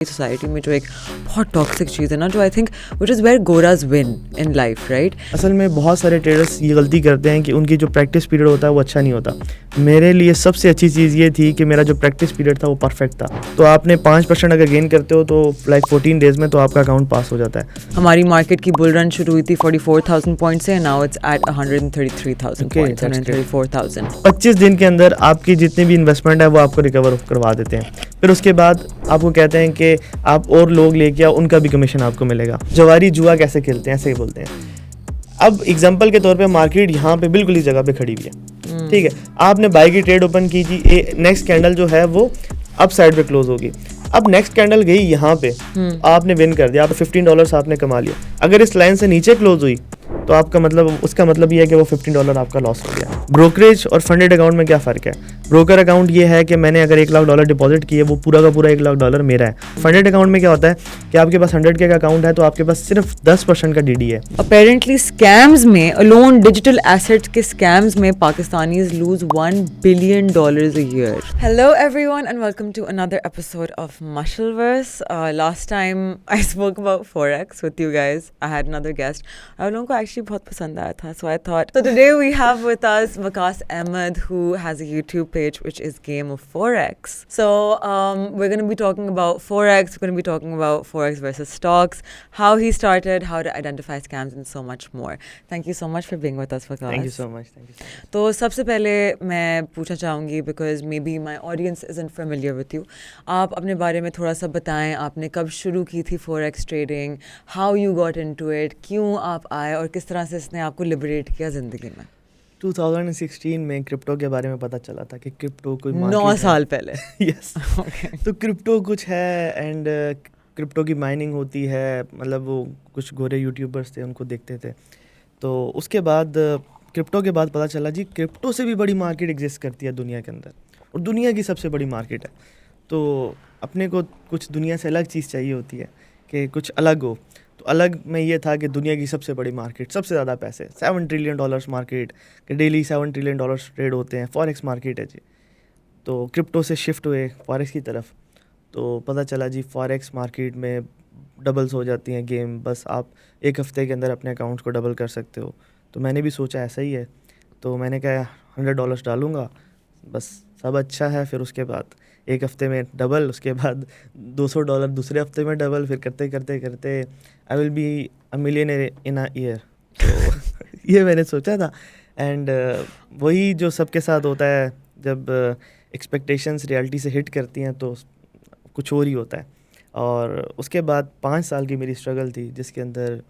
Society में जो एक बहुत टॉक्सिक चीज़ है ना, जो I think which is where courage win in life, right? असल में बहुत सारे ट्रेडर्स ये गलती करते हैं कि उनकी जो प्रैक्टिस पीरियड होता है वो अच्छा नहीं होता। मेरे लिए सबसे अच्छी चीज़ ये थी कि मेरा जो प्रैक्टिस पीरियड था वो परफेक्ट था। तो आपने 5% अगर गेन करते हो तो लाइक 14 डेज़ में तो आपका अकाउंट पास हो जाता है। हमारी मार्केट की बुल रन शुरू हुई थी 44,000 पॉइंट से, नाउ इट्स एट 133,000 पॉइंट्स, 134,000। 25 दिन के अंदर आपकी जितनी भी इन्वेस्टमेंट है वो आपको रिकवर करवा देते हैं। फिर उसके बाद आपको कहते हैं कि आप और लोग लेके आओ, उनका भी कमीशन आपको मिलेगा। जवारी जुआ कैसे खेलते हैं, ऐसे ही बोलते हैं। अब एग्जांपल के तौर पे मार्केट यहाँ पे बिल्कुल इस जगह पे खड़ी हुई है, ठीक है। आपने बाई की ट्रेड ओपन की जी, नेक्स्ट कैंडल जो है वो अप साइड पे क्लोज होगी। अब नेक्स्ट कैंडल गई यहाँ पे, आपने विन कर दिया, आप $15 आपने कमा लिया। अगर इस लाइन से नीचे क्लोज हुई तो आपका मतलब, उसका मतलब ये है कि वो $15 आपका लॉस हो गया। ब्रोकरेज और फंडेड अकाउंट में क्या फ़र्क है? ब्रोकर अकाउंट ये है कि मैंने अगर $1,00,000 डिपॉजिट किए, वो पूरा का पूरा $1,00,000 मेरा है। फंडेड अकाउंट में क्या होता है कि आपके पास 100K का अकाउंट है तो आपके पास सिर्फ 10% का DD है। अपेरेंटली स्कैम्स में, अलोन डिजिटल एसेट्स के स्कैम्स में Pakistanis lose $1 billion a year. Hello everyone and welcome to another episode of Muscleverse. Last time I spoke about Forex with you guys. I had another guest. आप लोगों को actually बहुत पसंद आया था, so I thought. So today we have with us Waqas Ahmed, who has a YouTube page which is Game of Forex. So we're going to be talking about Forex. We're going to be talking about Forex versus stocks, how he started, how to identify scams, and so much more. Thank you so much for being with us, Waqas. Thank you so much. Thank you so much. तो सबसे पहले मैं पूछना चाहूँगी, because may be my audience isn't familiar with you, आप अपने बारे में थोड़ा सा बताएं। आपने कब शुरू की थी forex trading, how you got into it, क्यों आप आए और किस तरह से इसने आपको लिबरेट किया ज़िंदगी में? 2016 में क्रिप्टो के बारे में पता चला था कि क्रिप्टो कोई 9 साल पहले। यस। तो क्रिप्टो कुछ है एंड क्रिप्टो की माइनिंग होती है, मतलब वो कुछ गोरे यूट्यूबर्स थे, उनको देखते थे। तो उसके बाद क्रिप्टो के बाद पता चला जी क्रिप्टो से भी बड़ी मार्केट एग्जिस्ट करती है दुनिया के अंदर, और दुनिया की सबसे बड़ी मार्केट है। तो अपने को कुछ दुनिया से अलग चीज़ चाहिए होती है कि कुछ अलग हो। तो अलग में ये था कि दुनिया की सबसे बड़ी मार्केट, सबसे ज़्यादा पैसे, $7 ट्रिलियन मार्केट के डेली $7 ट्रिलियन ट्रेड होते हैं, फॉरेक्स मार्केट है जी। तो क्रिप्टो से शिफ्ट हुए फॉरेक्स की तरफ, तो पता चला जी फॉरेक्स मार्केट में डबल्स हो जाती हैं गेम, बस आप एक हफ़्ते के अंदर अपने अकाउंट्स को डबल कर सकते हो। तो मैंने भी सोचा ऐसा ही है, तो मैंने कहा $100 डालूँगा, बस सब अच्छा है। फिर उसके बाद एक हफ़्ते में डबल, उसके बाद $200 दूसरे हफ्ते में डबल, फिर करते करते करते I will be a millionaire in a year. तो ये मैंने सोचा था। एंड वही जो सबके साथ होता है, जब एक्सपेक्टेशंस रियलिटी से हिट करती हैं तो कुछ और ही होता है। और उसके बाद 5 साल की मेरी स्ट्रगल थी, जिसके अंदर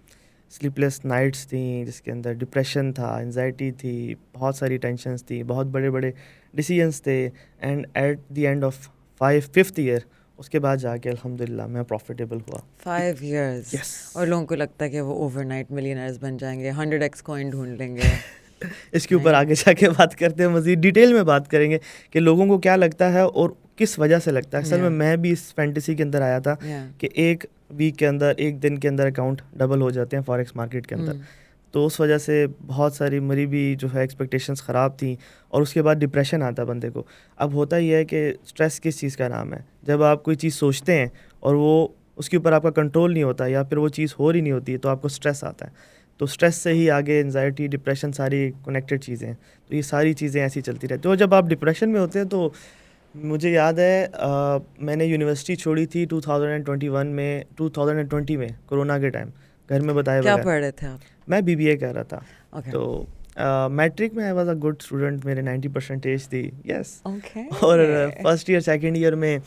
स्लीपलेस नाइट्स थी, जिसके अंदर डिप्रेशन था, एंजाइटी थी, बहुत सारी टेंशन्स थी, बहुत बड़े बड़े डिसीजंस थे। And eight the end of 5th year उसके बाद जाके अल्हम्दुलिल्लाह मैं प्रॉफिटेबल हुआ। 5 years? Yes. और लोगों को लगता है कि वो ओवरनाइट मिलियनर्स बन जाएंगे, 100x कॉइन ढूंढ लेंगे। इसके ऊपर आगे जाके बात करते हैं, मज़ीद डिटेल में बात करेंगे कि लोगों को क्या लगता है और किस वजह से लगता है। असल में मैं भी इस फैंटेसी के अंदर आया था कि एक वीक के अंदर, एक दिन के अंदर अकाउंट डबल हो जाते हैं फॉरेक्स मार्केट के अंदर। तो उस वजह से बहुत सारी मेरी भी जो है एक्सपेक्टेशंस ख़राब थी, और उसके बाद डिप्रेशन आता बंदे को। अब होता ही है कि स्ट्रेस किस चीज़ का नाम है, जब आप कोई चीज़ सोचते हैं और वो उसके ऊपर आपका कंट्रोल नहीं होता, या फिर वो चीज़ हो रही नहीं होती, तो आपको स्ट्रेस आता है। तो स्ट्रेस से ही आगे एंजाइटी, डिप्रेशन, सारी कनेक्टेड चीज़ें हैं। तो ये सारी चीज़ें ऐसी चलती रहती हैं। तो जब आप डिप्रेशन में होते हैं, तो मुझे याद है मैंने यूनिवर्सिटी छोड़ी थी 2020 में कोरोना के टाइम, घर में बताए क्या बगैर। पढ़ रहे थे आप? मैं BBA कर रहा था। Okay. तो मैट्रिक में I was a good student, मेरे 90% थी। यस। Okay. और फर्स्ट ईयर सेकंड ईयर में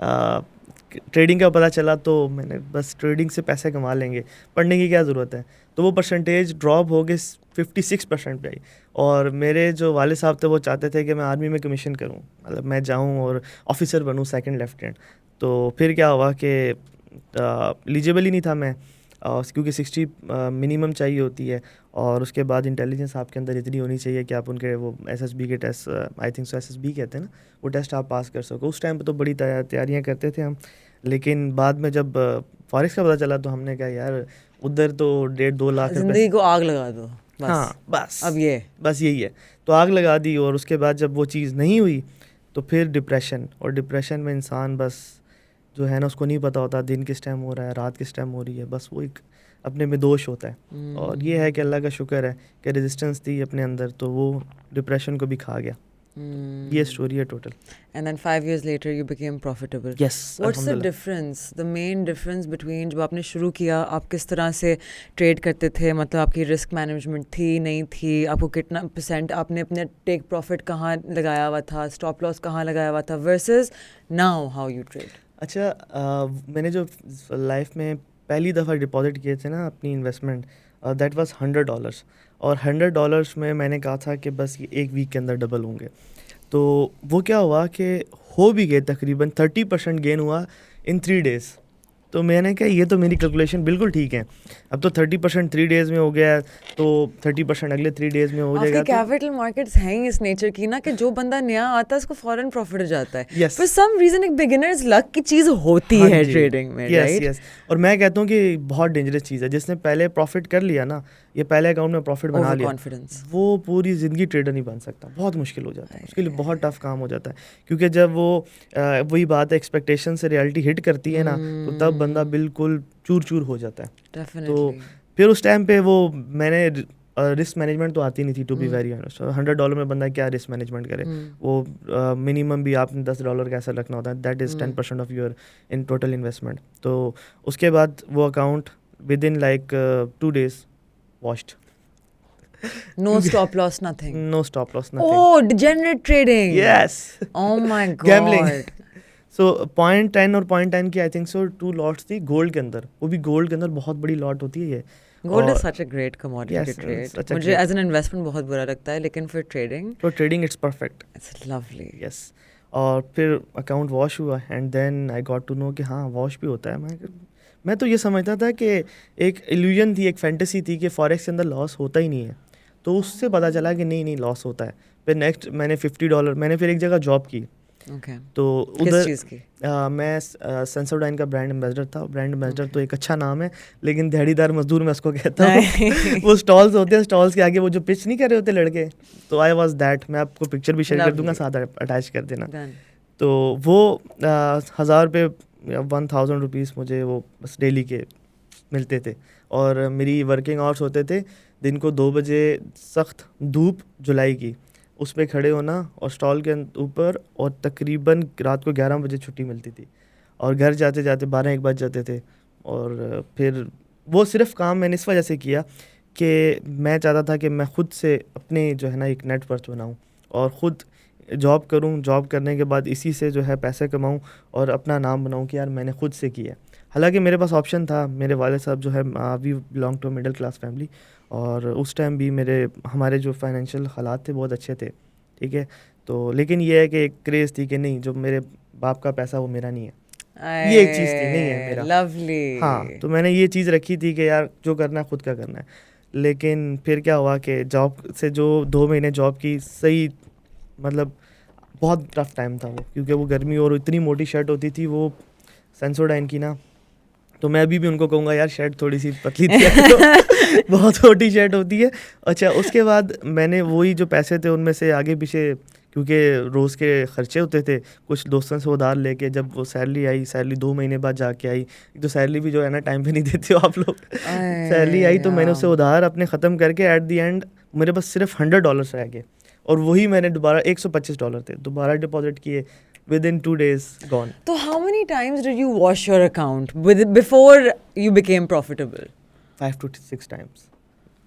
ट्रेडिंग का पता चला, तो मैंने बस ट्रेडिंग से पैसे कमा लेंगे, पढ़ने की क्या ज़रूरत है। तो वो परसेंटेज ड्रॉप हो गई, 56% पे आई। और मेरे जो वाले साहब थे वो चाहते थे कि मैं आर्मी में कमीशन करूं, मतलब मैं जाऊं और ऑफिसर बनूं, सेकंड लेफ्टिनेंट। तो फिर क्या हुआ कि एलिजिबल ही नहीं था मैं, क्योंकि 60 मिनिमम चाहिए होती है, और उसके बाद इंटेलिजेंस आपके अंदर इतनी होनी चाहिए कि आप उनके वो SSB के test, I think so SSB कहते हैं ना, वो टेस्ट आप पास कर सको। उस टाइम पे तो बड़ी तैयारियां करते थे हम, लेकिन बाद में जब फॉरेक्स का पता चला तो हमने कहा यार उधर तो 1.5-2 लाख जिंदगी को आग लगा दो बस। हाँ बस, अब ये बस यही है। तो आग लगा दी, और उसके बाद जब वो चीज़ नहीं हुई तो फिर डिप्रेशन, और डिप्रेशन में इंसान बस जो है ना उसको नहीं पता होता दिन किस टाइम हो रहा है, रात किस टाइम हो रही है, बस वो एक अपने में दोष होता है। और ये है कि अल्लाह का शुक्र है कि रेजिस्टेंस थी अपने अंदर, तो वो डिप्रेशन को भी खा गया। ये स्टोरी है total. And then 5 years later you became profitable. Yes, What's the अल्हम्दुलिल्लाह। difference, the main difference between जब आपने शुरू किया आप किस तरह से ट्रेड करते थे, मतलब आपकी रिस्क मैनेजमेंट थी नहीं थी, आपको कितना परसेंट आपने अपने टेक प्रॉफिट कहाँ लगाया हुआ था, स्टॉप लॉस कहाँ लगाया हुआ था, versus now how you trade? अच्छा, मैंने जो लाइफ में पहली दफ़ा डिपॉजिट किए थे ना अपनी इन्वेस्टमेंट, दैट वाज $100, और $100 में मैंने कहा था कि बस ये एक वीक के अंदर डबल होंगे। तो वो क्या हुआ कि हो भी गए, तकरीबन 30% गेन हुआ इन 3 डेज़। तो मैंने कहा ये तो मेरी कैलकुलेशन बिल्कुल ठीक है, अब तो 30% 3 डेज़ में हो गया है, तो 30% अगले 3 डेज़ में हो जाएगा। आपके कैपिटल मार्केट्स हैं ही इस नेचर की ना कि जो बंदा नया आता है उसको फॉरन प्रॉफिट हो जाता है। Yes. फॉर सम रीजन एक बिगिनर्स लक की चीज होती है ट्रेडिंग में, राइट? यस। और मैं कहता हूँ कि बहुत डेंजरस चीज़ है। जिसने पहले प्रॉफिट कर लिया ना, ये पहले अकाउंट में प्रॉफिट बना लिया, कॉन्फिडेंस, वो पूरी ज़िंदगी ट्रेडर नहीं बन सकता, बहुत मुश्किल हो जाता है उसके लिए, बहुत टफ काम हो जाता है। क्योंकि जब वो वही बात है, एक्सपेक्टेशन से रियलिटी हिट करती है ना, तो तब बंदा बिल्कुल चूर चूर हो जाता है। तो फिर उस टाइम पे वो मैंने रिस्क मैनेजमेंट तो आती नहीं थी, टू बी वेरी ऑनेस्ट। $100 में बंदा क्या रिस्क मैनेजमेंट करे? वो मिनिमम भी आपने $10 का ऐसा रखना होता है, that is 10% of your in total investment. तो उसके बाद वो account with in like 2 days washed. no stop loss, nothing. No stop loss, nothing. Oh, degenerate trading. Yes. Oh my god. Gambling. So 0.10 और 0.10 की आई थिंक सो 2 lots थी gold के अंदर, वो भी गोल्ड के अंदर बहुत बड़ी लॉट होती है ये। Gold is such a great commodity to Yes, trade. such a मुझे great- एज एन इन्वेस्टमेंट बहुत बुरा लगता है, लेकिन फॉर ट्रेडिंग तो trading it's perfect. It's lovely. Yes. और फिर अकाउंट वॉश हुआ and then I got to know कि हाँ वॉश भी होता है। मैं तो ये समझता था कि एक इल्यूजन थी, एक फैंटेसी थी कि फॉरेक्स के अंदर लॉस होता ही नहीं है। तो उससे पता चला कि नहीं लॉस होता है। फिर नेक्स्ट मैंने $50, मैंने फिर एक जगह जॉब की। ओके, तो किस उधर चीज़ की? मैं सेंसोडाइन का ब्रांड एम्बेसडर था। ब्रांड एम्बेसडर तो एक अच्छा नाम है, लेकिन दिहाड़ीदार मजदूर मैं उसको कहता हूँ। वो स्टॉल्स होते हैं, स्टॉल्स के आगे वो जो पिच नहीं कर रहे होते लड़के, तो आई वाज दैट। मैं आपको पिक्चर भी शेयर कर दूंगा, साथ अटैच कर देना। तो वो 1000 रुपये या 1000 रुपीज़ मुझे वो बस डेली के मिलते थे। और मेरी वर्किंग आवर्स होते थे दिन को 2 बजे, सख्त धूप जुलाई की, उस पर खड़े होना और स्टॉल के ऊपर, और तकरीबन रात को 11 बजे छुट्टी मिलती थी, और घर जाते जाते 12-1 बज जाते थे। और फिर वो सिर्फ काम मैंने इस वजह से किया कि मैं चाहता था कि मैं ख़ुद से अपने जो है ना एक नेटवर्थ बनाऊँ और ख़ुद जॉब करूँ, जॉब करने के बाद इसी से जो है पैसे कमाऊँ और अपना नाम बनाऊँ कि यार मैंने ख़ुद से किया। हालांकि मेरे पास ऑप्शन था, मेरे वाले साहब जो है we belong to middle class family, और उस टाइम भी हमारे जो फाइनेंशियल हालात थे बहुत अच्छे थे, ठीक है। तो लेकिन ये है कि एक क्रेज़ थी कि नहीं, जो मेरे बाप का पैसा वो मेरा नहीं है, ये एक चीज़ थी, नहीं है मेरा। लवली। हाँ, तो मैंने ये चीज़ रखी थी कि यार जो करना है खुद का करना है। लेकिन फिर क्या हुआ कि जॉब से जो 2 महीने जॉब की, सही मतलब बहुत टफ टाइम था वो, क्योंकि वो गर्मी और इतनी मोटी शर्ट होती थी वो सेंसोडाइन की ना। तो मैं अभी भी उनको कहूँगा यार शर्ट थोड़ी सी पतली थी, तो बहुत छोटी शर्ट होती है। अच्छा, उसके बाद मैंने वही जो पैसे थे उनमें से आगे पीछे, क्योंकि रोज़ के ख़र्चे होते थे, कुछ दोस्तों से उधार लेके, जब वो सैलरी आई, सैलरी 2 महीने बाद जाके आई, तो सैलरी भी जो है ना टाइम पे नहीं देते हो आप लोग। सैलरी आई तो मैंने उससे उधार अपने ख़त्म करके एट दी एंड मेरे पास सिर्फ $100 रह गए, और वही मैंने दोबारा $125 थे, दोबारा डिपॉजिट किए, within 2 days gone. So how many times did you wash your account before you became profitable? 5 to 6 times.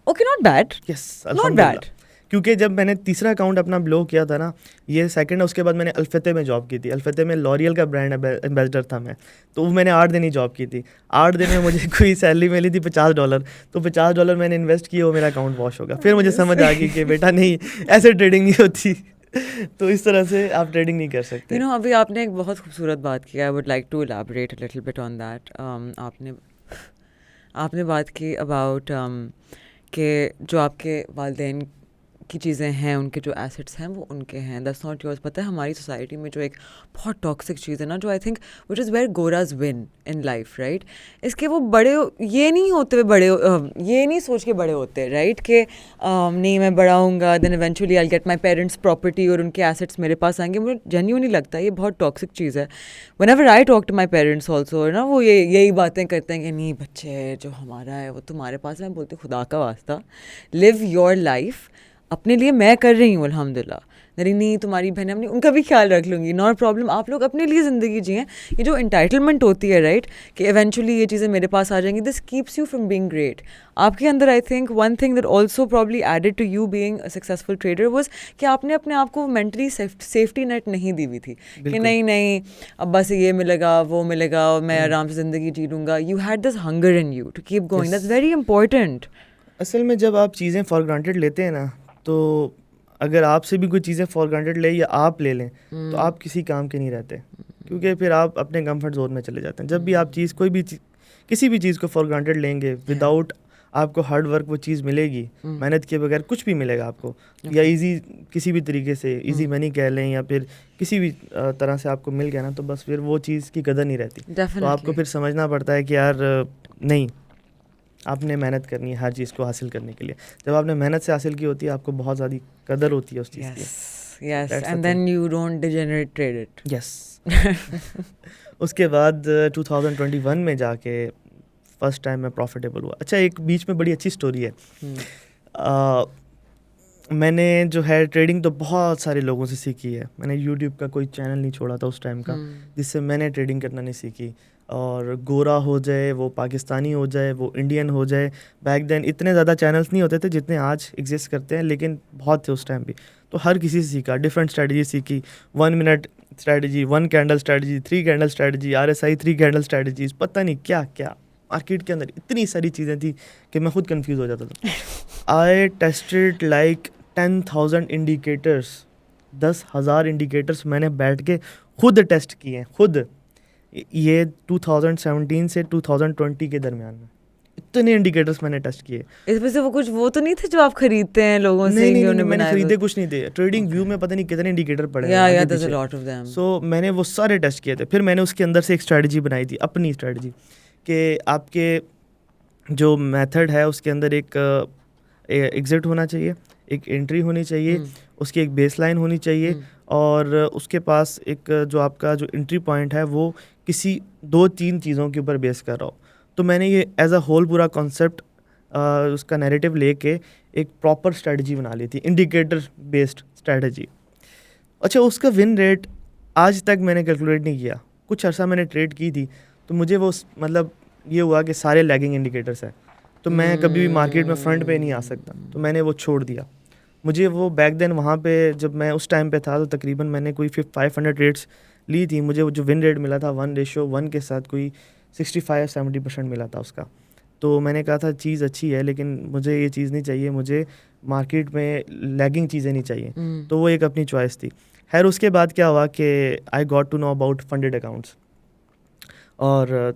Okay, not bad. Yes, not bad. क्योंकि जब मैंने तीसरा अकाउंट अपना ब्लो किया था ना, ये सेकंड है, उसके बाद मैंने अल्फते में जॉब की थी। अल्फते में लॉरियल का ब्रांड एम्बेसडर था मैं, तो वो मैंने 8 दिन ही जॉब की थी। 8 दिन में मुझे कोई सैलरी मिली थी $50, तो $50 मैंने इन्वेस्ट किए, वो मेरा अकाउंट वॉश होगा। फिर मुझे समझ आ गई कि बेटा नहीं, ऐसे ट्रेडिंग नहीं होती। तो इस तरह से आप ट्रेडिंग नहीं कर सकते। अभी आपने एक बहुत खूबसूरत बात की, I would like to elaborate a little bit on that. आपने बात की अबाउट कि जो आपके वालिदैन की चीज़ें हैं, उनके जो एसेट्स हैं वो उनके हैं, दैट्स नॉट योर्स. पता है हमारी सोसाइटी में जो एक बहुत टॉक्सिक चीज़ है ना, जो I think which is where courage win in life, right. इसके वो बड़े ये नहीं होते हुए बड़े ये नहीं सोच के बड़े होते, राइट, कि नहीं मैं बड़ा हूँगा then eventually I get my parents property और उनके एसेट्स मेरे पास आएंगे. मुझे जेन्युइनली लगता है ये बहुत टॉक्सिक चीज़ है. Whenever I talk to my parents also ना, वो यही बातें करते हैं कि नहीं बच्चे जो हमारा है वो तुम्हारे पास है. मैं बोलती हूँ खुदा का वास्ता, लिव योर लाइफ. अपने लिए मैं कर रही हूँ अल्हम्दुलिल्लाह. नहीं तुम्हारी बहन अपनी उनका भी ख्याल रख लूँगी, नॉट प्रॉब्लम. आप लोग अपने लिए ज़िंदगी जिएं. ये जो एंटाइटलमेंट होती है, राइट, कि इवेंचुअली ये चीज़ें मेरे पास आ जाएंगी, this keeps you from being great. आपके अंदर I think one thing that also probably added to you being a successful trader was कि आपने अपने आप को मेंटली सेफ्टी नेट नहीं दी हुई थी कि नहीं अब बस ये मिलेगा वो मिलेगा और मैं आराम से ज़िंदगी जी लूँगा. You had this hunger in you to keep going. That's very important. असल में जब आप चीज़ें फॉर ग्रांटेड लेते हैं ना, तो अगर आपसे भी कोई चीज़ें फॉर ग्रांटेड ले या आप ले लें तो आप किसी काम के नहीं रहते, क्योंकि फिर आप अपने कंफर्ट जोन में चले जाते हैं. जब भी आप चीज़ कोई भी किसी भी चीज़ को फॉर ग्रांटेड लेंगे, विदाउट आपको हार्ड वर्क वो चीज़ मिलेगी, मेहनत किए बगैर कुछ भी मिलेगा आपको, या इजी किसी भी तरीके से इजी मनी कह लें या फिर किसी भी तरह से आपको मिल गया ना, तो बस फिर वो चीज़ की कदर नहीं रहती. तो आपको फिर समझना पड़ता है कि यार नहीं, आपने मेहनत करनी है हर चीज़ को हासिल करने के लिए. जब आपने मेहनत से हासिल की होती है, आपको बहुत ज़्यादा कदर होती है उस चीज़ की. Yes, and then you don't degenerate trade it. Yes. उसके बाद 2021 में जाके फर्स्ट टाइम मैं प्रॉफिटेबल हुआ. अच्छा, एक बीच में बड़ी अच्छी स्टोरी है. मैंने जो है ट्रेडिंग तो बहुत सारे लोगों से सीखी है. मैंने यूट्यूब का कोई चैनल नहीं छोड़ा था उस टाइम का जिससे मैंने ट्रेडिंग करना नहीं सीखी. और गोरा हो जाए, वो पाकिस्तानी हो जाए, वो इंडियन हो जाए, बैक देन इतने ज़्यादा चैनल्स नहीं होते थे जितने आज एग्जिस्ट करते हैं, लेकिन बहुत थे उस टाइम भी. तो हर किसी से सीखा, डिफरेंट स्ट्रैटेजी सीखी. 1 minute strategy, 1 candle strategy, 3 candle strategy, RSI 3 candle strategies, पता नहीं क्या क्या. मार्केट के अंदर इतनी सारी चीज़ें थी कि मैं खुद कंफ्यूज हो जाता था. I tasted like 10,000 indicators. 10,000 indicators मैंने बैठ के खुद टेस्ट किए हैं, खुद. ये 2017 से 2020 के दरमियान में इतने इंडिकेटर्स मैंने टेस्ट किए. इसमें से वो तो नहीं थे जो आप खरीदते हैं लोगों से? नहीं, मैंने खरीदे कुछ नहीं थे. ट्रेडिंग व्यू में पता नहीं कितने इंडिकेटर पड़े हैं. सो मैंने वो सारे टेस्ट किए थे. फिर मैंने उसके अंदर से एक स्ट्रैटेजी बनाई थी, अपनी स्ट्रैटेजी, कि आपके जो मेथड है उसके अंदर एक एग्जिट होना चाहिए, एक एंट्री होनी चाहिए, उसकी एक बेस लाइन होनी चाहिए, और उसके पास एक जो आपका जो एंट्री पॉइंट है वो किसी 2-3 चीज़ों के ऊपर बेस कर रहा हो. तो मैंने ये एज अ होल पूरा कॉन्सेप्ट उसका नैरेटिव लेके एक प्रॉपर स्ट्रेटजी बना ली थी, इंडिकेटर बेस्ड स्ट्रेटजी. अच्छा, उसका विन रेट आज तक मैंने कैलकुलेट नहीं किया. कुछ अर्सा मैंने ट्रेड की थी तो मुझे वो मतलब ये हुआ कि सारे लैगिंग इंडिकेटर्स हैं, तो मैं कभी भी मार्केट में फ्रंट पे नहीं आ सकता, तो मैंने वो छोड़ दिया. मुझे वो बैक देन वहाँ पे जब मैं उस टाइम पे था तो तकरीबन मैंने कोई 500 रेट्स ली थी. मुझे वो जो विन रेट मिला था 1:1 के साथ कोई 65-70% मिला था उसका. तो मैंने कहा था चीज़ अच्छी है लेकिन मुझे ये चीज़ नहीं चाहिए, मुझे मार्केट में लैगिंग चीज़ें नहीं चाहिए. तो वो एक अपनी चॉइस थी. खैर उसके बाद क्या हुआ कि I got to know about funded accounts. और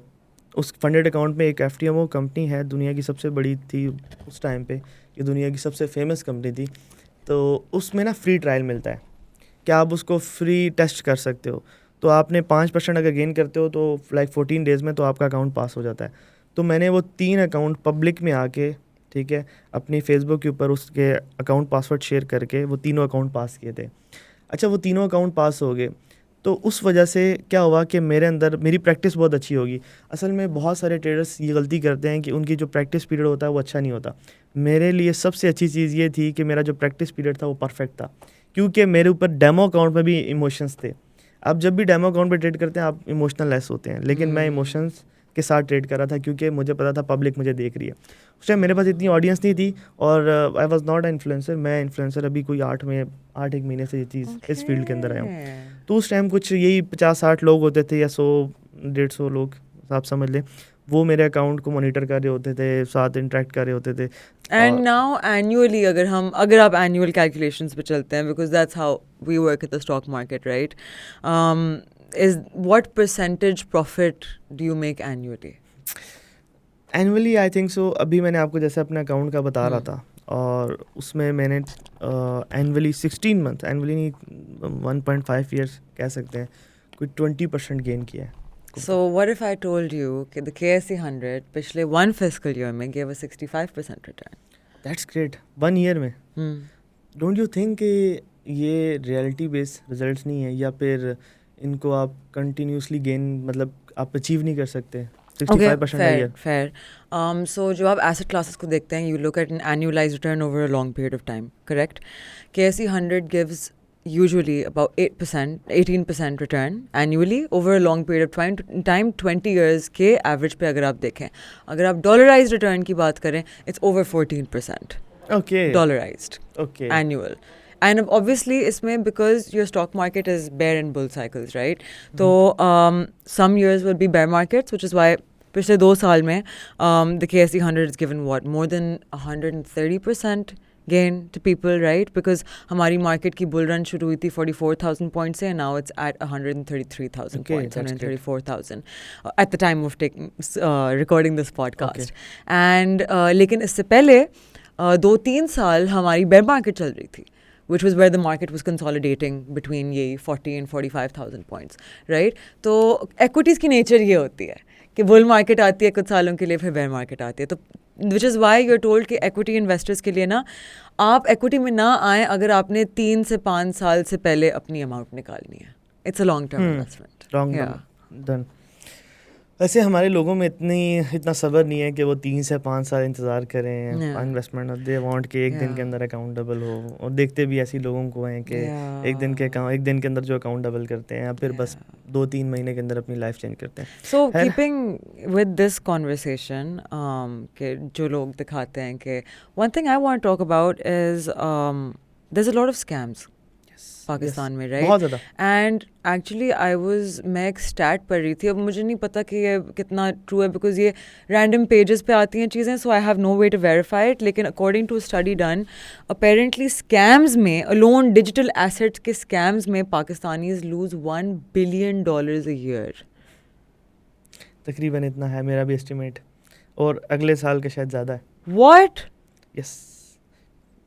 उस फंडेड अकाउंट में एक FTMO कंपनी है, दुनिया की सबसे बड़ी थी उस टाइम पे, ये दुनिया की सबसे फेमस कंपनी थी. तो उसमें ना फ्री ट्रायल मिलता है कि आप उसको फ्री टेस्ट कर सकते हो. तो आपने 5% अगर गेन करते हो तो लाइक 14 डेज़ में तो आपका अकाउंट पास हो जाता है. तो मैंने वो 3 अकाउंट पब्लिक में आके, ठीक है, अपनी फेसबुक के ऊपर उसके अकाउंट पासवर्ड शेयर करके वो तीनों अकाउंट पास किए थे. अच्छा, वो तीनों अकाउंट पास हो गए तो उस वजह से क्या हुआ कि मेरे अंदर मेरी प्रैक्टिस बहुत अच्छी होगी. असल में बहुत सारे ट्रेडर्स ये गलती करते हैं कि उनकी जो प्रैक्टिस पीरियड होता है वो अच्छा नहीं होता. मेरे लिए सबसे अच्छी चीज़ ये थी कि मेरा जो प्रैक्टिस पीरियड था वो परफेक्ट था, क्योंकि मेरे ऊपर डेमो अकाउंट में भी इमोशंस थे. आप जब भी डेमो अकाउंट पे ट्रेड करते हैं आप इमोशनल लेस होते हैं, लेकिन मैं इमोशंस के साथ ट्रेड कर रहा था क्योंकि मुझे पता था पब्लिक मुझे देख रही है. उस टाइम मेरे पास इतनी ऑडियंस नहीं थी और I was not an influencer. मैं इन्फ्लुएंसर अभी कोई 8 एक महीने से ये चीज़ इस फील्ड के अंदर आया हूँ. तो उस टाइम कुछ यही 50-60 लोग होते थे या 100-150 लोग, आप समझ लें, वो मेरे अकाउंट को मॉनिटर कर रहे होते थे, साथ इंटरेक्ट कर रहे होते थे. एंड नाउ एनुअली अगर आप एनुअल कैलकुलेशंस पे चलते हैं, because that's how we work at the stock market, right, is what percentage profit do you make annually? Annually I think so. अभी मैंने आपको जैसे अपने अकाउंट का बता रहा था, और उसमें मैंने एनुअली 16 मंथ, एनुअली नहीं 1.5 ईयर्स कह सकते हैं, कोई 20% गेन किया है। So what if I told you कि the KSE 100 पिछले 1 fiscal year में gave a 65% return? That's great 1 year में। डोंट यू थिंक कि ये रियलिटी बेस्ड रिजल्ट्स नहीं है, या फिर इनको आप कंटिन्यूसली गेन मतलब आप अचीव नहीं कर सकते 65% a year? Fair. So जो आप asset classes को देखते हैं, you look at an annualized return over a long period of time, correct? KSE 100 gives usually about 18% return annually over a long period of time 20 years के average पे अगर आप देखें, अगर आप dollarized return की बात करें, it's over 14%. Okay. Dollarized. Okay. Annual. And obviously इसमें because your stock market is bear and bull cycles, right? So some years will be bear markets, which is why पिछले 2 साल में the KSE 100 has given what more than 130% gain to people, right? Because हमारी market की bull run शुरू हुई थी 44,000 points से, and now it's at 133,000 points, 134,000 at the time of recording this podcast. And लेकिन इससे पहले 2-3 साल हमारी bear market चल रही थी, which was where the market was consolidating between ये 40 and 45,000 points, right? तो equities की nature ये होती है कि bull market आती है कुछ सालों के लिए, फिर bear market आती है, तो which is why you're told कि equity investors के लिए ना आप equity में ना आए अगर आपने 3 से 5 साल से पहले अपनी amount निकालनी है. It's a long term investment. Long done. वैसे हमारे लोगों में इतना सब्र नहीं है कि वो 3 से 5 साल इंतज़ार करें इन्वेस्टमेंट। दे वांट कि एक दिन के अंदर अकाउंट डबल हो, और देखते भी ऐसी लोगों को हैं कि एक दिन के अंदर जो अकाउंट डबल करते हैं, या फिर बस 2-3 महीने के अंदर अपनी लाइफ चेंज करते हैं। So keeping with this conversation के जो लोग दिखाते हैं कि one thing I want to talk about is there is a lot of scams Pakistan में, राइट? बहुत ज़्यादा। एंड एक्चुअली मैं एक स्टैट पढ़ रही थी, अब मुझे नहीं पता कि ये कितना ट्रू है बिकॉज ये रैंडम पेजेस पे आती हैं चीज़ें, so I have no way to verify it, लेकिन according to study done apparently scams में अलोन डिजिटल एसेट्स के स्कैम्स में Pakistanis lose $1 billion a year। तकरीबन इतना है मेरा भी एस्टिमेट, और अगले साल के शायद ज़्यादा है। व्हाट? यस,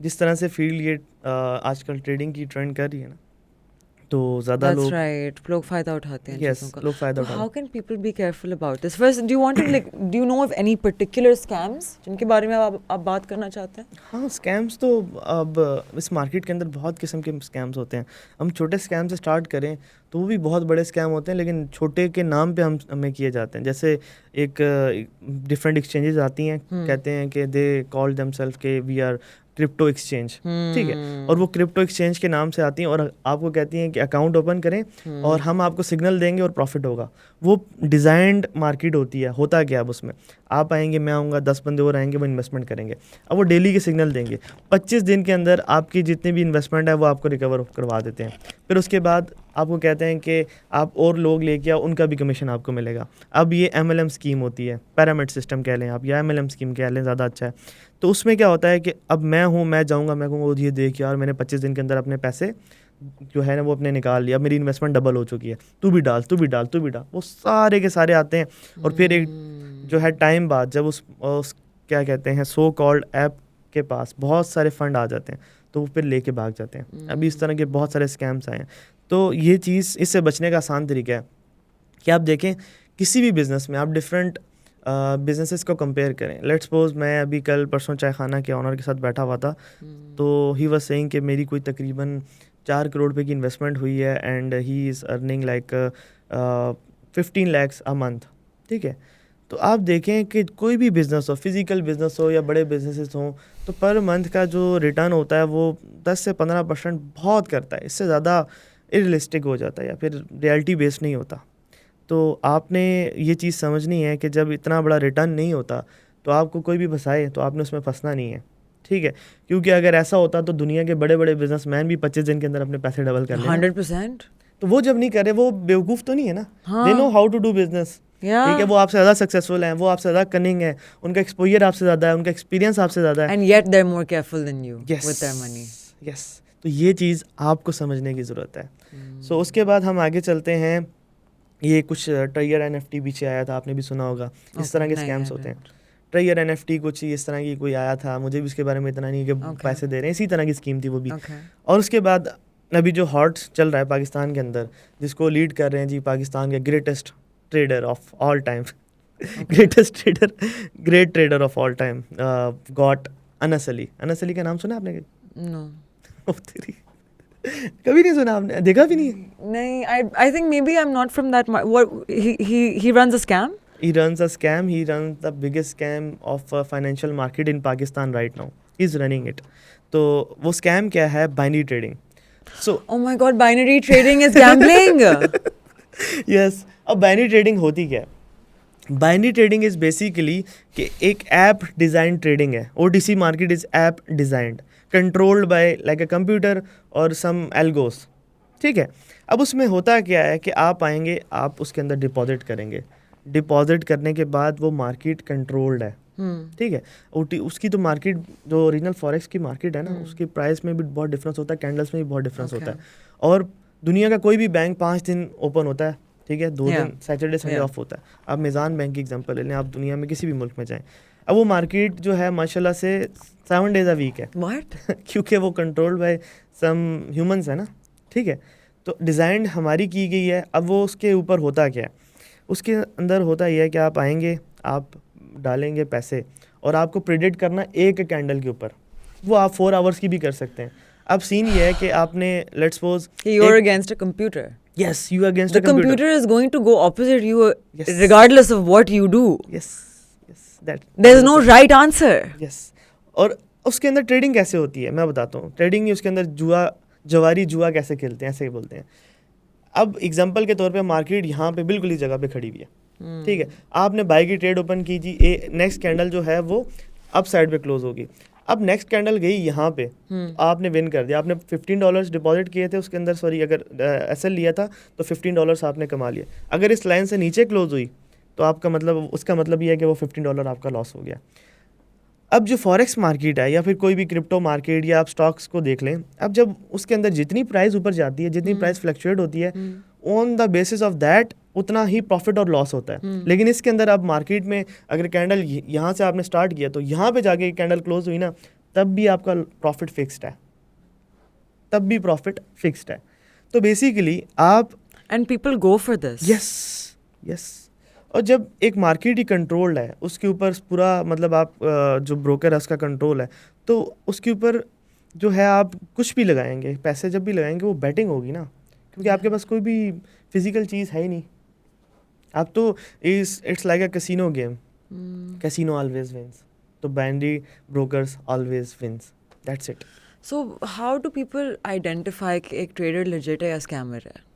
जिस तरह से फील्ड ये आजकल ट्रेडिंग की ट्रेंड कर रही है ना, तो ज़्यादा लोग लोग फ़ायदा उठाते हैं चीज़ों का। लोग फ़ायदा उठाते हैं। How can people be careful about this? First do you know of any particular scams जिनके बारे में आप बात करना चाहते हैं? हाँ, स्कैम्स तो अब इस मार्केट के अंदर बहुत किस्म के स्कैम्स होते हैं। हम छोटे स्कैम से स्टार्ट करें तो वो भी बहुत बड़े स्कैम होते हैं, लेकिन छोटे के नाम पे हमें किए जाते हैं। जैसे एक डिफरेंट एक्सचेंजेस आती हैं, कहते हैं कि दे कॉल देमसेल्फ के वी आर क्रिप्टो एक्सचेंज, ठीक है, और वो क्रिप्टो एक्सचेंज के नाम से आती हैं और आपको कहती हैं कि अकाउंट ओपन करें और हम आपको सिग्नल देंगे और प्रॉफिट होगा। वो डिज़ाइंड मार्केट होती है। होता क्या अब उसमें, आप आएंगे, मैं आऊँगा, 10 बंदे और आएंगे, वो इन्वेस्टमेंट करेंगे। अब वो डेली के सिग्नल देंगे, 25 दिन के अंदर आपकी जितनी भी इन्वेस्टमेंट है वो आपको रिकवर करवा देते हैं। फिर उसके बाद आपको कहते हैं कि आप और लोग लेके आओ, उनका भी कमीशन आपको मिलेगा। अब ये MLM स्कीम होती है, पिरामिड सिस्टम कह लें आप, या MLM स्कीम कह लें, ज़्यादा अच्छा है। तो उसमें क्या होता है कि अब मैं जाऊँगा, मैं कहूँगा ये देख यार, मैंने 25 दिन के अंदर अपने पैसे जो है ना वो अपने निकाल लिया, मेरी इन्वेस्टमेंट डबल हो चुकी है, तू भी डाल। वो सारे के सारे आते हैं, और फिर एक जो है टाइम बाद जब उस क्या कहते हैं सो कॉल्ड ऐप के पास बहुत सारे फंड आ जाते हैं, तो वो फिर लेके भाग जाते हैं। अभी इस तरह के बहुत सारे स्कैम्स आए हैं। तो ये चीज़, इससे बचने का आसान तरीका है कि आप देखें किसी भी बिज़नेस में आप डिफरेंट बिजनेसेस को कंपेयर करें। लेट्स सपोज मैं अभी कल परसों चाय खाना के ऑनर के साथ बैठा हुआ था, तो ही वाज सेइंग कि मेरी कोई तकरीबन 4 करोड़ रुपए की इन्वेस्टमेंट हुई है and he is earning like 15 lakhs a month, ठीक है। तो आप देखें कि कोई भी बिज़नेस हो, फिज़िकल बिज़नेस हो या बड़े बिजनेसेस हों, तो पर मंथ का जो रिटर्न होता है वो 10 से 15% बहुत करता है। इससे ज़्यादा इरियलिस्टिक हो जाता है या फिर रियलिटी बेस्ड नहीं होता। तो आपने ये चीज़ समझनी है कि जब इतना बड़ा रिटर्न नहीं होता तो आपको कोई भी फंसाए तो आपने उसमें फंसना नहीं है, ठीक है। क्योंकि अगर ऐसा होता तो दुनिया के बड़े बड़े बिजनेसमैन भी 25 दिन के अंदर अपने पैसे डबल कर लें। 100%। तो वो जब नहीं करे वो बेवकूफ़ तो नहीं है ना। They know how to do business, ठीक है। वो आपसे ज़्यादा सक्सेसफुल हैं, वो आपसे ज़्यादा कनिंग है, उनका एक्सपोजर आपसे ज़्यादा है, उनका एक्सपीरियंस आपसे ज़्यादा है, and yet they are more careful than you with their money. Yes, तो ये चीज़ आपको समझने की ज़रूरत है। सो उसके बाद हम आगे चलते हैं। ये कुछ ट्रिगर NFT पीछे आया था, आपने भी सुना होगा। इस तरह के स्कैम्स होते हैं। ट्रेयर NFT कुछ इस तरह की कोई आया था, मुझे भी उसके बारे में इतना नहीं कि Okay. पैसे दे रहे हैं, इसी तरह की स्कीम थी वो भी। Okay. और उसके बाद अभी जो हॉट चल रहा है पाकिस्तान के अंदर, जिसको लीड कर रहे हैं जी पाकिस्तान के greatest trader of all time, greatest trader, great trader of all time, got Anas Ali. Anas Ali का नाम सुना आपने? No. ओ तेरी, कभी नहीं सुना आपने, देखा भी नहीं? नहीं, I think maybe I'm not from that. What he runs a scam? He runs a scam. He runs the biggest scam of financial market in Pakistan right now. He's running it. तो वो scam क्या है? Binary trading. So Oh my God, binary trading is gambling. yes, अब binary trading होती क्या है? Binary trading is basically कि एक app designed trading है. OTC market is app designed, controlled by like a computer or some algos. ठीक है, अब उसमें होता क्या है कि आप आएंगे, आप उसके अंदर डिपॉजिट करेंगे, डिपॉजिट करने के बाद वो मार्केट कंट्रोल्ड है। ठीक है, उसकी तो मार्केट जो ओरिजिनल फॉरेक्स की मार्केट है ना, उसकी प्राइस में भी बहुत डिफरेंस होता है, कैंडल्स में भी बहुत डिफरेंस होता है। और दुनिया का कोई भी बैंक 5 दिन ओपन होता है, ठीक है, 2 दिन सैटरडे संडे ऑफ होता है। आप मिज़ान बैंक की एग्जांपल ले लें, आप दुनिया में किसी भी मुल्क में जाएं, अब वो मार्केट जो है माशाल्लाह से 7 डेज अ वीक है। What? क्योंकि वो कंट्रोल्ड बाय सम ह्यूमंस है ना, ठीक है, तो डिज़ाइन हमारी की गई है। अब वो उसके ऊपर होता क्या है, उसके अंदर होता यह है कि आप आएंगे, आप डालेंगे पैसे और आपको प्रेडिक्ट करना एक कैंडल के ऊपर, वो आप 4 आवर्स की भी कर सकते हैं। अब सीन ये है कि आपने let's suppose You're against a computer. Yes you against The computer is going to go opposite you Yes. regardless of what you do. Yes yes that There's no right answer. Yes. और उसके अंदर trading कैसे होती है मैं बताता हूँ। Trading नहीं, उसके अंदर जुआ, जवारी जुआ कैसे खेलते हैं, ऐसे ही बोलते हैं। अब एग्जांपल के तौर पे मार्केट यहाँ पे बिल्कुल इस जगह पे खड़ी हुई है, ठीक है, आपने बाई की ट्रेड ओपन की जी, नेक्स्ट कैंडल जो है वो अप साइड पे क्लोज होगी। अब नेक्स्ट कैंडल गई यहाँ पे, आपने विन कर दिया, आपने $15 डिपॉजिट किए थे उसके अंदर, सॉरी अगर एसएल लिया था तो $15 आपने कमा लिया। अगर इस लाइन से नीचे क्लोज हुई तो आपका मतलब, उसका मतलब ये है कि वो $15 आपका लॉस हो गया। अब जो फॉरेक्स मार्केट है या फिर कोई भी क्रिप्टो मार्केट या आप स्टॉक्स को देख लें, अब जब उसके अंदर जितनी प्राइस ऊपर जाती है, जितनी प्राइस फ्लक्चुएट होती है, on the basis of that उतना ही प्रॉफिट और लॉस होता है। लेकिन इसके अंदर आप मार्केट में अगर कैंडल यहाँ से आपने स्टार्ट किया तो यहाँ पे जाके कैंडल क्लोज हुई ना, तब भी आपका प्रॉफिट फिक्स्ड है, तब भी प्रॉफिट फिक्स्ड है। तो बेसिकली आप And people go for this. Yes और जब एक मार्केट ही कंट्रोल्ड है, उसके ऊपर पूरा मतलब आप जो ब्रोकर है उसका कंट्रोल है, तो उसके ऊपर जो है आप कुछ भी लगाएंगे, पैसे जब भी लगाएंगे वो बैटिंग होगी ना, क्योंकि आपके पास कोई भी फिजिकल चीज़ है ही नहीं। आप तो it's like a casino game, casino always wins, तो binary brokers always wins, that's it. So how do people identify कि एक trader legit है या scammer है?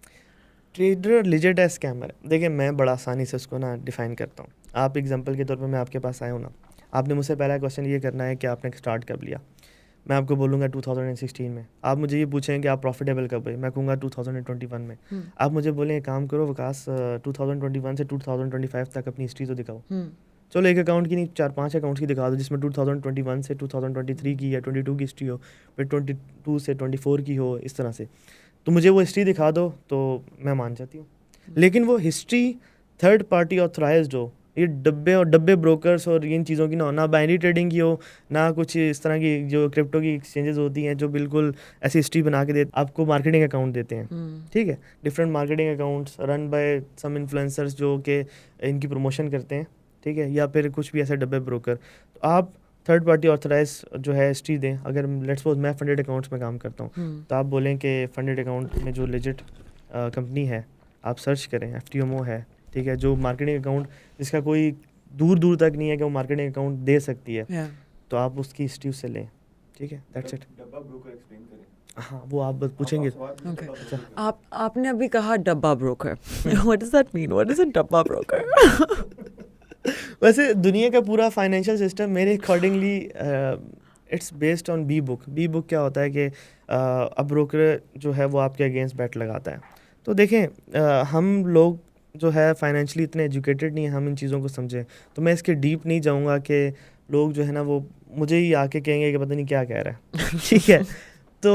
ट्रेडर लिजिट है, स्कैमर है? देखिए मैं बड़ा आसानी से उसको ना डिफाइन करता हूँ। आप एग्जांपल के तौर पे मैं आपके पास आया हूँ ना, आपने मुझसे पहला क्वेश्चन ये करना है कि आपने स्टार्ट कब लिया। मैं आपको बोलूँगा 2016 में। आप मुझे ये पूछें कि आप प्रॉफिटेबल कब हुए, मैं कहूँगा 2021 में। आप मुझे बोलें एक काम करो विकास, 2021 से 2025 तक अपनी हिस्ट्री तो दिखाओ। चलो एक अकाउंट की नहीं, 4-5 अकाउंट्स की दिखा दो जिसमें 2021 से 2023 की या 22 की हिस्ट्री हो, फिर 22 से 24 की हो, इस तरह से। तो मुझे वो हिस्ट्री दिखा दो तो मैं मान जाती हूँ। लेकिन वो हिस्ट्री थर्ड पार्टी ऑथराइज्ड हो, ये डब्बे ब्रोकर्स और इन चीज़ों की ना हो, ना बाइनरी ट्रेडिंग की हो, ना कुछ इस तरह की जो क्रिप्टो की एक्सचेंजेस होती हैं जो बिल्कुल ऐसी हिस्ट्री बना के देते, आपको मार्केटिंग अकाउंट देते हैं, ठीक है, different marketing accounts run by some influencers जो कि इनकी प्रमोशन करते हैं, ठीक है, या फिर कुछ भी ऐसे डब्बे ब्रोकर। तो आप थर्ड पार्टी ऑथराइज जो है हिस्ट्री दें। अगर लेट्स सपोज मैं फंडेड अकाउंट्स में काम करता हूँ, तो आप बोलें कि फंडेड अकाउंट में जो लेजिट कंपनी है आप सर्च करें, FTMO है, ठीक है, जो मार्केटिंग अकाउंट जिसका कोई दूर तक नहीं है कि वो मार्केटिंग अकाउंट दे सकती है, तो आप उसकी हिस्ट्री उससे लें, ठीक है, दैट्स इट। डब्बा ब्रोकर एक्सप्लेन करें। हाँ वो आप बस पूछेंगे। Okay. आपने अभी कहा dabba broker. What does that mean? What is a dabba broker? वैसे दुनिया का पूरा फाइनेंशियल सिस्टम मेरे accordingly it's based on B book. B book क्या होता है कि अब ब्रोकर जो है वो आपके अगेंस्ट बैट लगाता है। तो देखें हम लोग जो है फाइनेंशियली इतने एजुकेटेड नहीं है, हम इन चीज़ों को समझें। तो मैं इसके डीप नहीं जाऊँगा कि लोग जो है ना वो मुझे ही आके कहेंगे कि पता नहीं क्या कह रहा है ठीक है। तो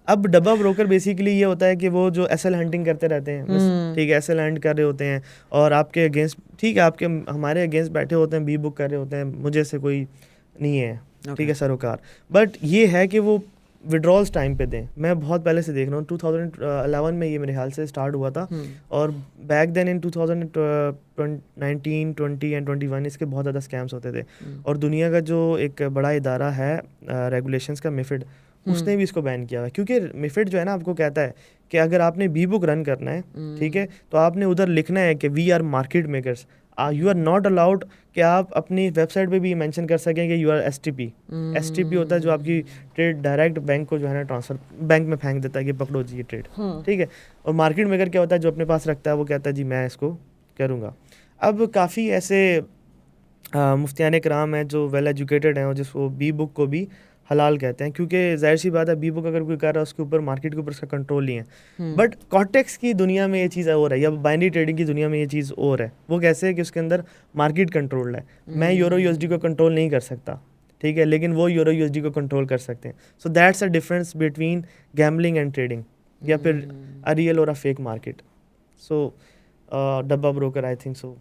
अब डब्बा ब्रोकर बेसिकली ये होता है कि वो जो एसएल हंटिंग करते रहते हैं, ठीक है, एसएल हंट कर रहे होते हैं और आपके अगेंस्ट ठीक है आपके हमारे अगेंस्ट बैठे होते हैं, बी बुक कर रहे होते हैं, मुझे से कोई नहीं है, ठीक है सरोकार, बट ये है कि वो विड्रॉल्स टाइम पे दें। मैं बहुत पहले से देख रहा हूँ, 2011 में ये मेरे ख्याल से स्टार्ट हुआ था, और बैक देन इन 2019, 20 एंड 21 इसके बहुत ज़्यादा स्कैम्स होते थे। और दुनिया का जो एक बड़ा इदारा है रेगुलेशंस का, मिफिड, उसने भी इसको बैन किया हुआ है, क्योंकि मिफिड जो है ना आपको कहता है कि अगर आपने बी बुक रन करना है, ठीक है, तो आपने उधर लिखना है कि we are market makers, you are not allowed कि आप अपनी वेबसाइट पे भी मेंशन कर सकें कि यू आर एसटीपी। एसटीपी होता है जो आपकी ट्रेड डायरेक्ट बैंक को जो है ना ट्रांसफर, बैंक में फेंक देता है कि पकड़ो जी ये ट्रेड, ठीक है। और मार्केट मेकर क्या होता है, जो अपने पास रखता है वो कहता है जी मैं इसको करूँगा। अब काफ़ी ऐसे मुफ्तियान कराम हैं जो वेल एजुकेटेड हैं और जिसको बी बुक को भी हलाल कहते हैं, क्योंकि जाहिर सी बात है बी बुक अगर कोई कर रहा है उसके ऊपर मार्केट के ऊपर उसका कंट्रोल नहीं है। बट कॉर्टेक्स की दुनिया में ये चीज़ और है, या बाइनरी ट्रेडिंग की दुनिया में ये चीज़ और है। वो कैसे है कि उसके अंदर मार्केट कंट्रोल्ड है। मैं यूरो यूएसडी को कंट्रोल नहीं कर सकता, ठीक है, लेकिन वो यूरो यूएसडी को कंट्रोल कर सकते हैं। So that's a difference between gambling and trading, या फिर अ रियल और अ फेक मार्केट। सो डब्बा broker, I think so.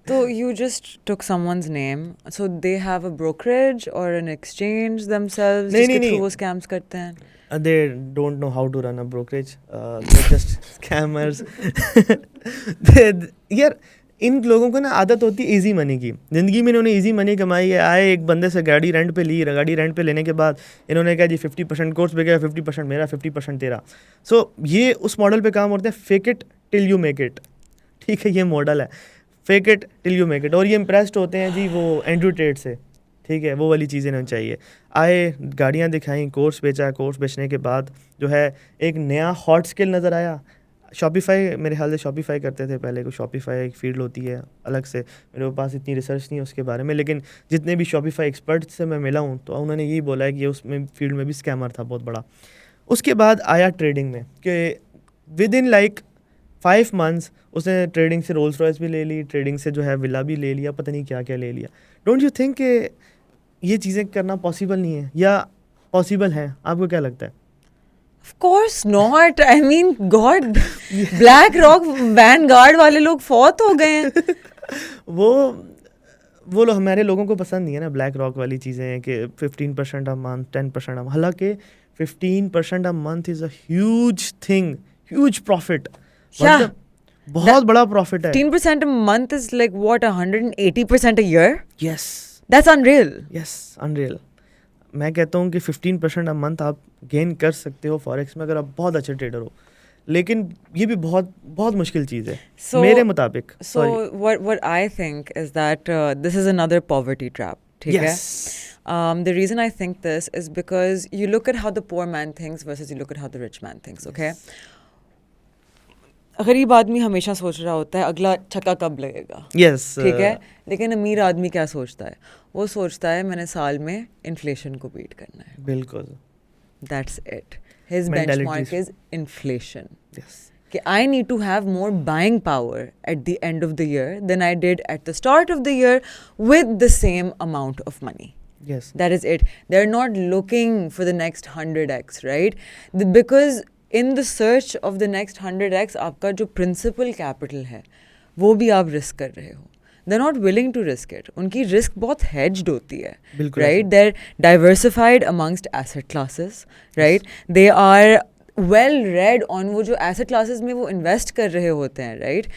So you just took someone's name. So they have a brokerage or an exchange themselves जिसके through वो scams करते हैं? They don't know how to run a brokerage. They're just scammers. यार इन लोगों को ना आदत होती है इजी मनी की। ज़िंदगी में इन्होंने इजी मनी कमाई है। आए एक बंदे से गाड़ी रेंट पे ली, गाड़ी रेंट पे लेने के बाद इन्होंने कहा जी 50% कोर्स पे गया, 50% मेरा, 50% तेरा। सो ये उस मॉडल पे काम करते हैं, fake it till you make it, ठीक है, ये मॉडल है, fake it till you make it. और ये इम्प्रेस्ड होते हैं जी वो एंड्रू ट्रेड से, ठीक है, वो वाली चीज़ें नहीं चाहिए। आए गाड़ियाँ दिखाई, कोर्स बेचा, कोर्स बेचने के बाद जो है एक नया हॉट स्किल नज़र आया। शॉपिफाई, मेरे ख्याल से शॉपिफाई करते थे पहले, को शॉपिफाई एक फील्ड होती है अलग से, मेरे पास इतनी रिसर्च नहीं है उसके बारे में, लेकिन जितने भी शॉपिफाई एक्सपर्ट से मैं मिला हूँ तो उन्होंने यही बोला है कि उसमें फील्ड में भी स्कैमर था बहुत बड़ा। उसके बाद आया ट्रेडिंग में कि विद इन लाइक 5 months उसने ट्रेडिंग से रोल्स रॉयस भी ले ली, ट्रेडिंग से जो है विला भी ले लिया, पता नहीं क्या क्या ले लिया। डोंट यू थिंक कि ये चीज़ें करना पॉसिबल नहीं है, या पॉसिबल है? आपको क्या लगता है? Of course not. I mean, God, Black Rock Vanguard वाले लोग फौत हो गए हैं। वो लोग हमारे लोगों को पसंद नहीं है ना ब्लैक रॉक वाली चीज़ें हैं कि 15% अ मंथ, 10% अ, हालांकि 15% a month is a huge thing, huge profit. Yeah. बहुत बड़ा प्रॉफिट है। 15% a month is like what, 180% a year? Yes. That's unreal. Yes, unreal. मैं कहता हूँ कि 15% अ मंथ आप गेन कर सकते हो फॉरेक्स में अगर आप बहुत अच्छे ट्रेडर हो, लेकिन ये भी बहुत बहुत मुश्किल चीज़ है मेरे मुताबिक। So what I think is that this is another poverty trap. ठीक है? The reason I think this is because you look at how the poor man thinks versus you look at how the rich man thinks. Okay? गरीब आदमी हमेशा सोच रहा होता है अगला छक्का कब लगेगा। Yes. ठीक है, लेकिन अमीर आदमी क्या सोचता है? वो सोचता है मैंने साल में इन्फ्लेशन को बीट करना है। बिल्कुल। That's it. His benchmark is inflation. Yes. कि I need to have more buying power at the end of the year than I did at the start of the year with the same amount of money. Yes. That is it. They're not looking for the next 100x, right? Because in the search of the next 100x आपका जो principal capital है वो भी आप risk कर रहे हो। They're not willing to risk it. उनकी risk बहुत hedged होती है, right? They're diversified amongst asset classes, right? They are well read on वो जो asset classes में वो invest कर रहे होते हैं, right?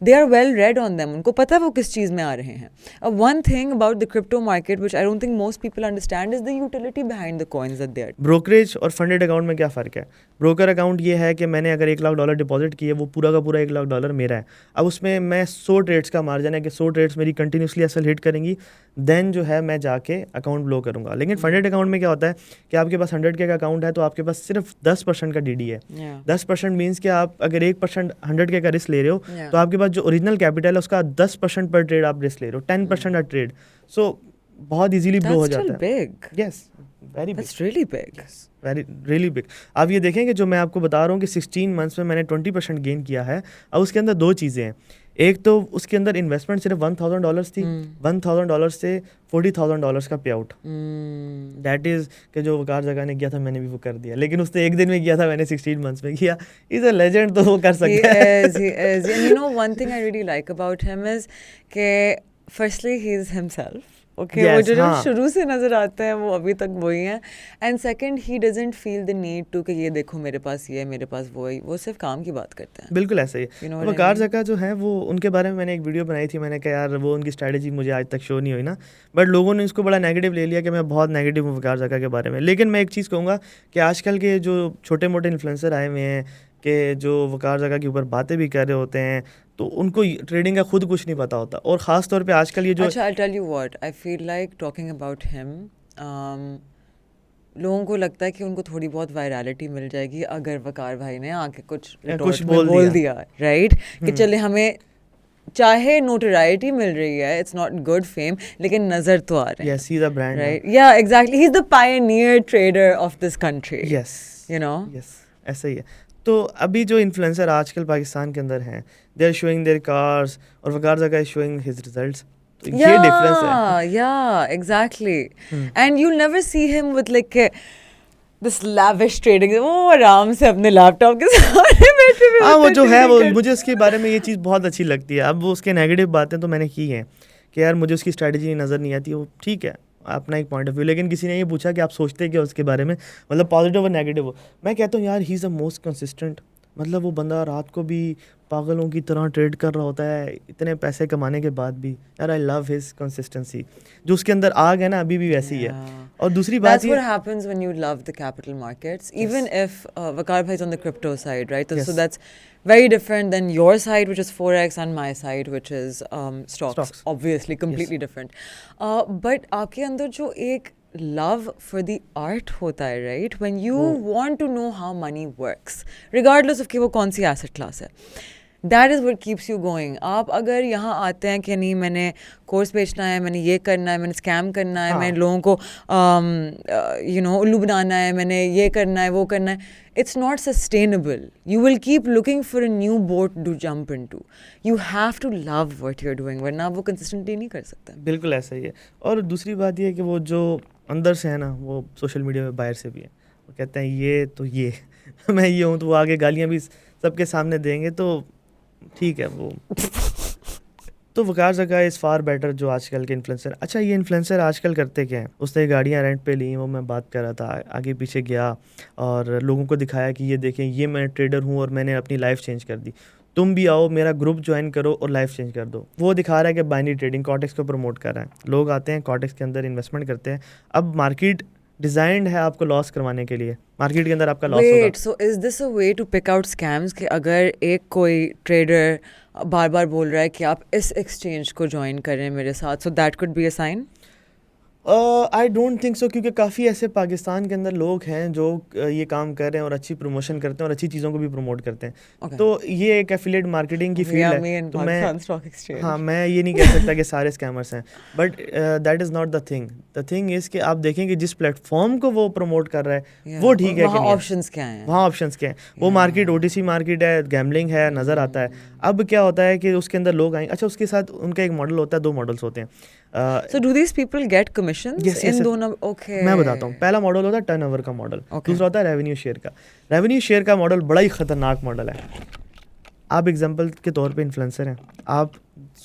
They are well read on them. उनको पता है वो किस चीज़ में आ रहे हैं. One thing about the crypto market which I don't think most people understand is the utility behind the coins that they are. Brokerage और फंडेड अकाउंट में क्या फ़र्क है? ब्रोकर अकाउंट ये है कि मैंने अगर $1,00,000 डिपॉजिट किए, वो पूरा का पूरा $1,00,000 मेरा है। अब उसमें मैं 100 ट्रेड्स का मार्जिन है कि 100 ट्रेड्स मेरी कंटिन्यूसली असल हिट करेंगी, देन जो है मैं जाके अकाउंट ब्लो करूँगा। लेकिन फंडेड अकाउंट में क्या होता है कि आपके पास 100K का अकाउंट है तो आपके पास सिर्फ 10% का DD है। 10% मीन्स कि आप अगर 1% 100K का रिस्क ले रहे हो तो आपके पास जो ओरिजिनल कैपिटल है उसका 10% पर ट्रेड आप रिस्क ले रहे हो, 10% अ ट्रेड। सो बहुत इजीली ब्लो हो जाता है। Yes, very big. That's really big. Very really big. आप ये देखें कि जो मैं आपको बता रहा हूँ कि 16 मंथ्स में मैंने 20% गेन किया है। अब उसके अंदर दो चीज़ें हैं, एक तो उसके अंदर इन्वेस्टमेंट सिर्फ $1,000 थी, $1,000 से $40,000 का पे आउट। दैट इज कि जो वकार जगह ने किया था मैंने भी वो कर दिया, लेकिन उसने एक दिन में किया था, मैंने 16 मंथ्स में किया। इज अ लेजेंड, तो वो कर सकता है। He is. And you know, one thing I really like about him is कि firstly he is himself. Okay, वो Yes, जो हाँ. शुरू से नजर आता है वो अभी तक वही है। And second, he doesn't feel the need to कि ये देखो मेरे पास ये है, मेरे पास वो है। वो सिर्फ काम की बात करते हैं। बिल्कुल ऐसे ही। You know what I Waqar mean? जका जो है वो, उनके बारे में मैंने एक वीडियो बनाई थी, मैंने कहा यार वो उनकी स्ट्रैटेजी मुझे आज तक शो नहीं हुई ना, बट लोगों ने इसको बड़ा नेगेटिव ले लिया कि मैं बहुत नेगेटिव हूँ वकार जका के बारे में। लेकिन मैं एक चीज़ कहूँगा कि आजकल के जो छोटे मोटे इन्फ्लुएंसर आए हुए हैं कि जो वकार जका के ऊपर बातें भी कर रहे होते हैं, तो उनको ट्रेडिंग का खुद कुछ नहीं पता होता। और ख़ास तौर पे आजकल ये जो अच्छा, I'll tell you what I feel like talking about him. लोगों को लगता है कि उनको थोड़ी बहुत वायरलिटी मिल जाएगी अगर वकार भाई ने आके कुछ कुछ retort में बोल दिया, राइट? कि चले हमें चाहे नोटोराइटी मिल रही है, इट्स नॉट गुड फेम, लेकिन नजर तो आ रहे हैं। Yes, he is a brand, right? Yeah exactly, he is the pioneer trader of this country. Yes, you know, yes, ऐसा ही है। तो अभी जो इन्फ्लुएंसर आजकल पाकिस्तान के अंदर हैं, they are showing their cars, और वकार जका इज शोइंग हिज रिजल्ट्स। तो ये डिफरेंस है। yeah, exactly. And you'll never see him with like this lavish trading. वो आराम से अपने लैपटॉप के सामने बैठे हुए हाँ, वो होते जो हैं है वो trading करते। मुझे उसके बारे में ये चीज़ बहुत अच्छी लगती है। अब वो उसके नेगेटिव बातें तो मैंने की हैं कि यार मुझे उसकी स्ट्रैटेजी नज़र नहीं आती, वो ठीक है अपना एक पॉइंट ऑफ व्यू। लेकिन किसी ने ये पूछा कि आप सोचते क्या उसके बारे में, मतलब पॉजिटिव और नेगेटिव हो। मैं कहता हूँ यार he is a most consistent. मतलब वो बंदा रात को भी पागलों की तरह ट्रेड कर रहा होता है, इतने पैसे कमाने के बाद भी। यार आई लव हिज कंसिस्टेंसी, जो उसके अंदर आग है ना अभी भी वैसी ही है। और दूसरी बात That's what happens when you love the capital markets. Even if Vakar Bhai is on the crypto side, right? So Yes. that's very different than your side, which is Forex, and my side, which is stocks. Obviously, completely different. But आपके अंदर जो एक love for the art होता है, right? When you want to know how money works, regardless of कि वो कौन सी asset class है. That is what keeps you going. आप अगर यहाँ आते हैं कि नहीं मैंने कोर्स बेचना है, मैंने ये करना है, मैंने स्कैम करना है, मैंने लोगों को यू नो उल्लू बनाना है, मैंने ये करना है, वो करना है, it's not sustainable. You will keep looking for a new boat to jump into. You have to love what you're doing, वरना आप वो consistently नहीं कर सकते। बिल्कुल ऐसा ही है। और दूसरी बात ये है कि वो जो अंदर से है ना, वो सोशल मीडिया में बाहर से भी है। वो कहते हैं ये तो ये मैं ये हूँ, तो वो आगे गालियाँ भी सबके सामने देंगे, तो ठीक है वो। तो वकार जका इज़ फार बेटर जो आजकल के इन्फ्लुएंसर। अच्छा, ये इन्फ्लुएंसर आजकल करते क्या हैं? उसने गाड़ियाँ रेंट पे ली, वो मैं बात कर रहा था, आगे पीछे गया और लोगों को दिखाया कि ये देखें ये मैं ट्रेडर हूँ और मैंने अपनी लाइफ चेंज कर दी, तुम भी आओ मेरा ग्रुप ज्वाइन करो और लाइफ चेंज कर दो। वो दिखा रहा है कि बाइनरी ट्रेडिंग कॉटेक्स को प्रमोट कर रहा है। लोग आते हैं कॉटेक्स के अंदर इन्वेस्टमेंट करते हैं। अब मार्केट डिजाइंड है आपको लॉस करवाने के लिए, मार्केट के अंदर आपका लॉस होगा। Wait, so is this a way to pick out scams कि अगर एक कोई ट्रेडर बार बार बोल रहा है कि आप इस एक्सचेंज को ज्वाइन करें मेरे साथ, so that could be a sign? I don't think so, क्योंकि काफ़ी ऐसे पाकिस्तान के अंदर लोग हैं जो ये काम कर रहे हैं और अच्छी प्रमोशन करते हैं और अच्छी चीज़ों को भी प्रमोट करते हैं। Okay. तो ये एक एफिलिएट मार्केटिंग की फील्ड Me है। and तो Pakistan Stock Exchange. हाँ, मैं ये नहीं कह सकता कि सारे स्कैमर्स हैं, but that is not the thing. The thing is कि आप देखें कि जिस प्लेटफॉर्म को वो प्रमोट कर रहा है Yeah. वो ठीक है कि वहाँ नहीं है। ऑप्शंस क्या हैं? वहाँ ऑप्शंस क्या हैं? वो मार्केट ओटीसी मार्केट है, गैम्बलिंग है, नज़र आता है। अब क्या होता है कि उसके अंदर लोग आएंगे। अच्छा, उसके साथ उनका एक मॉडल होता है, 2 मॉडल्स होते हैं। So do these people get commissions Yes, yes, in yes. दोनों? Okay. मैं बताता हूँ। पहला मॉडल होता है टर्नओवर का मॉडल, Okay. दूसरा होता है रेवेन्यू शेयर का। रेवेन्यू शेयर का मॉडल बड़ा ही खतरनाक मॉडल है। आप एग्जांपल के तौर पे इन्फ्लुएंसर हैं, आप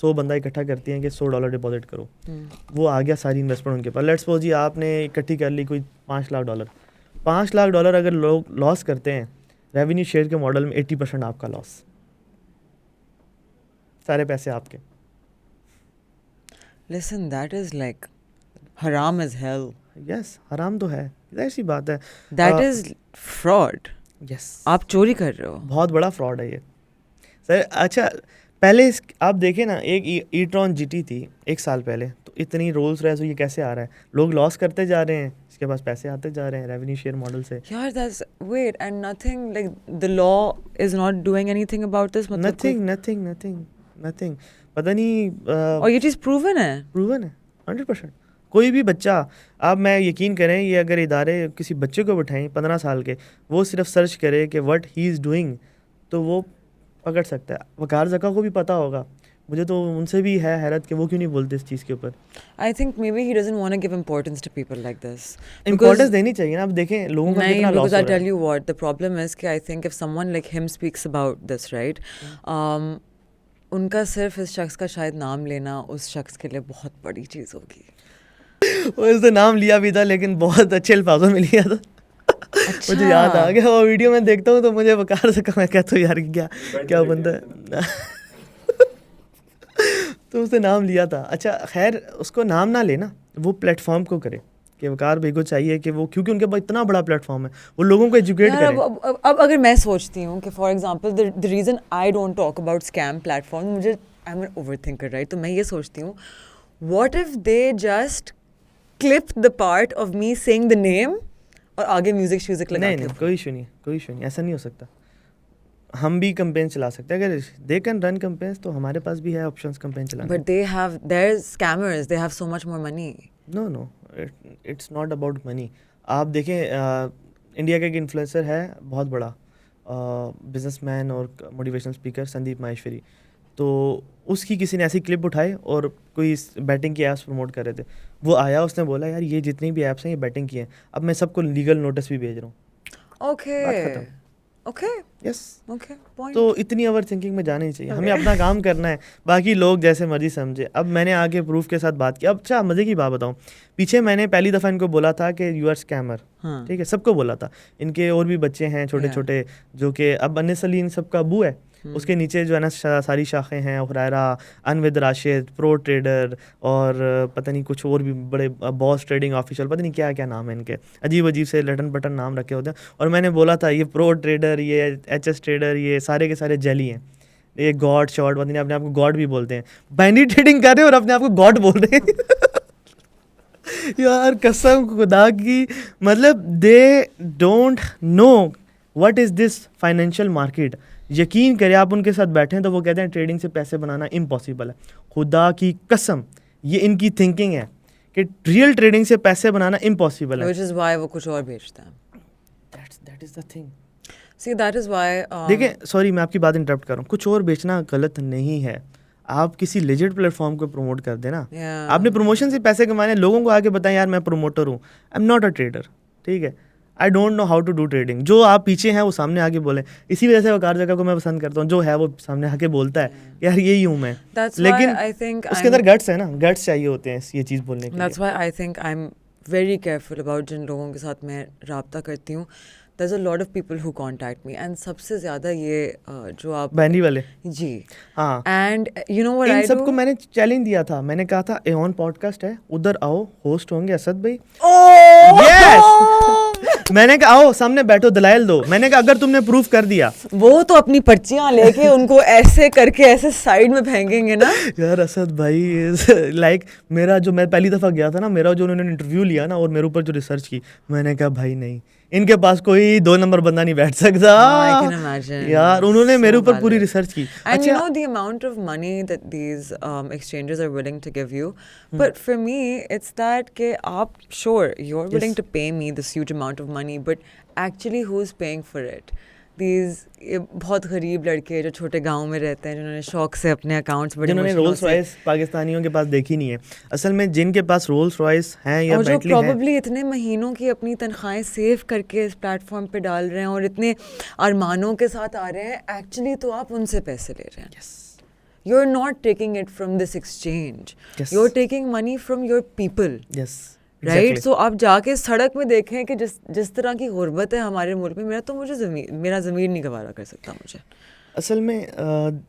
100 बंदा इकट्ठा करती हैं कि $100 डिपॉजिट करो, वो आ गया सारी इन्वेस्टमेंट उनके पास। लेट्स सपोज जी आपने इकट्ठी कर ली कोई $5 लाख। $5 लाख अगर लोग लॉस करते हैं, रेवेन्यू शेयर के मॉडल में 80% आपका लॉस, सारे पैसे आपके। Listen, that is like haram as hell. Yes, हराम तो है, ऐसी बात है। That is fraud. यस, आप चोरी कर रहे हो। बहुत बड़ा फ्रॉड है ये सर। अच्छा, पहले आप देखें ना, एक ई-ट्रॉन जीटी थी 1 साल पहले, तो इतनी रोल्स रॉयस ये कैसे आ रहा है? लोग लॉस करते जा रहे हैं, इसके पास पैसे आते जा रहे हैं रेवेन्यू शेयर मॉडल से। यार that's wait, and nothing like the law is not doing anything about this, मतलब नथिंग पता नहीं। और ये चीज़ proven है? प्रूवन है 100%। कोई भी बच्चा, आप मैं यकीन करें, ये अगर इदारे किसी बच्चे को बिठाएं 15 साल के, वो सिर्फ सर्च करे कि व्हाट ही इज़ डूइंग, तो वो पकड़ सकता है। वकार जका को भी पता होगा मुझे तो उनसे भी है हैरत कि वो क्यों नहीं बोलते इस चीज़ के ऊपर। I think maybe he doesn't want to give importance to people like this. Importance देनी चाहिए ना। अब देखें लोगों का नहीं, कितना लॉस because हो I रहा tell है। you what, the problem is कि I think if someone like him speaks about this, right, उनका सिर्फ इस शख्स का शायद नाम लेना उस शख्स के लिए बहुत बड़ी चीज़ होगी। वो इसका नाम लिया भी था लेकिन बहुत अच्छे अल्फाजों में लिया था। अच्छा। मुझे याद आ गया, वो वीडियो में देखता हूँ तो मुझे वकार से मैं कहता हूँ यार क्या क्या बंदा है। तो उसने नाम लिया था। अच्छा खैर, उसको नाम ना लेना, वो प्लेटफॉर्म को करे कि वकार भाई को चाहिए कि वो, क्योंकि उनके पास इतना बड़ा प्लेटफॉर्म है, वो लोगों को एजुकेट यार करें। अब अगर मैं सोचती हूँ कि for example the reason I don't talk about scam platform, मुझे I am an overthinker, right, तो मैं ये सोचती हूँ what if they just clip the part of me saying the name और आगे म्यूजिक श्यूजिक लगा नहीं के। नहीं, कोई इशू नहीं, कोई इशू नहीं, ऐसा नहीं हो सकता। हम भी कैंपेन चला सकते हैं, अगर दे कैन रन कैंपेन्स तो हमारे पास भी है ऑप्शंस कैंपेन चलाने। But they have their scammers, they have so much more money. No no, it's not about money. आप देखें इंडिया का एक इन्फ्लुएंसर है बहुत बड़ा बिजनेसमैन और मोटिवेशनल स्पीकर, संदीप माहेश्वरी। तो उसकी किसी ने ऐसी क्लिप उठाई और कोई बैटिंग की ऐप्स प्रमोट कर रहे थे। वो आया, उसने बोला यार ये जितनी भी ऐप्स हैं ये बैटिंग की हैं, अब मैं सबको लीगल नोटिस भी भेज रहा हूँ। ओके बात खत्म। Okay yes. Okay, point. तो इतनी ओवर थिंकिंग में जाना ही चाहिए। हमें अपना काम करना है, बाकी लोग जैसे मर्जी समझे। अब मैंने आगे प्रूफ के साथ बात की। अब अच्छा मज़े की बात बताऊँ, पीछे मैंने पहली दफ़ा इनको बोला था कि यू आर स्कैमर, हाँ। ठीक है, सबको बोला था। इनके और भी बच्चे हैं छोटे छोटे जो कि अब अनिस अली इन सबका अबू है। उसके नीचे जो है ना सारी शाखें हैं, हुरैरा, अनविद राशिद, प्रो ट्रेडर और पता नहीं कुछ और भी बड़े बॉस ट्रेडिंग ऑफिशियल, पता नहीं क्या क्या नाम है इनके, अजीब अजीब से लटन पटन नाम रखे होते हैं। और मैंने बोला था ये प्रो ट्रेडर, ये एचएस ट्रेडर, ये सारे के सारे जली हैं, ये गॉड शॉट, पता नहीं अपने आप को गॉड भी बोलते हैं, बाइनरी ट्रेडिंग कर रहे हैं और अपने आप को गॉड बोल रहे हैं। यार कसम खुदा की, मतलब they don't know what is this financial market. यकीन करें आप उनके साथ बैठे हैं तो वो कहते हैं ट्रेडिंग से पैसे बनाना इम्पॉसिबल है। खुदा की कसम ये इनकी थिंकिंग है कि रियल ट्रेडिंग से पैसे बनाना इम्पॉसिबल है। Which is why वो कुछ और बेचता है। That is the thing. See, that is why देखिए, सॉरी मैं आपकी बात इंटरप्ट कर रहा हूँ, कुछ और बेचना गलत नहीं है। आप किसी लेजिट प्लेटफॉर्म को प्रमोट कर देना। Yeah. आपने प्रमोशन से पैसे कमाने, लोगों को आके बताएं यार मैं प्रमोटर हूँ, I am not a trader, ठीक है, I don't know how to do trading. जो आप पीछे हैं वो सामने आके बोले। इसी वजह से वकार जगह को मैं पसंद करता हूँ, जो है वो सामने आके बोलता है यार यही हूँ मैं। That's लेकिन why I think उसके अंदर गट्स है ना, गट्स चाहिए होते हैं ये चीज़ बोलने के लिए। That's why I think I'm very careful about जिन लोगों के साथ मैं राब्ता करती हूँ। There's a lot of people who contact me and सबसे ज़्यादा ये जो आप बैंडी वाले, जी, हाँ, and you know what in I सबको do? मैंने चैलेंज दिया था। मैंने कहा था एऑन पॉडकास्ट है, उधर आओ, होस्ट होंगे असद भाई। Oh! Yes! मैंने कहा आओ सामने बैठो, दलाइल दो। मैंने कहा अगर तुमने प्रूफ कर दिया, वो तो अपनी पर्चियां लेके उनको ऐसे करके ऐसे साइड में फेंकेंगे ना। यार असद भाई लाइक मेरा जो, मैं पहली दफ़ा गया था ना, मेरा जो उन्होंने इंटरव्यू लिया ना और मेरे ऊपर जो रिसर्च की, मैंने कहा भाई नहीं, इनके पास कोई 2 नंबर बंदा नहीं बैठ सकता। I can imagine. यार उन्होंने So मेरे ऊपर पूरी valid. रिसर्च की। And you know the amount of money that these exchanges are willing to give you. But for me, it's that ke aap, sure, you're willing Yes. to pay me this huge amount of money, but actually who's paying for it? These ये बहुत गरीब लड़के जो छोटे गांव में रहते हैं, जिन्होंने शौक से अपने अकाउंट्स बड़े जिन्होंने मुश्किलों रोल्स से, रॉयस पाकिस्तानियों के पास देखी नहीं है। असल में जिनके पास रोल्स रॉयस हैं या और जो बेंटली हैं, प्रॉब्ली इतने महीनों की अपनी तनख्वाहें सेव करके इस प्लेटफॉर्म पे डाल रहे हैं और इतने अरमानों के साथ आ रहे हैं, एक्चुअली तो आप उनसे पैसे ले रहे हैं। You're not taking it from this exchange. Yes. You're taking money from your people. Yes right, so आप जाके सड़क में देखें कि जिस तरह की गुर्बत है हमारे मुल्क में, मेरा ज़मीर नहीं गवारा कर सकता मुझे। असल में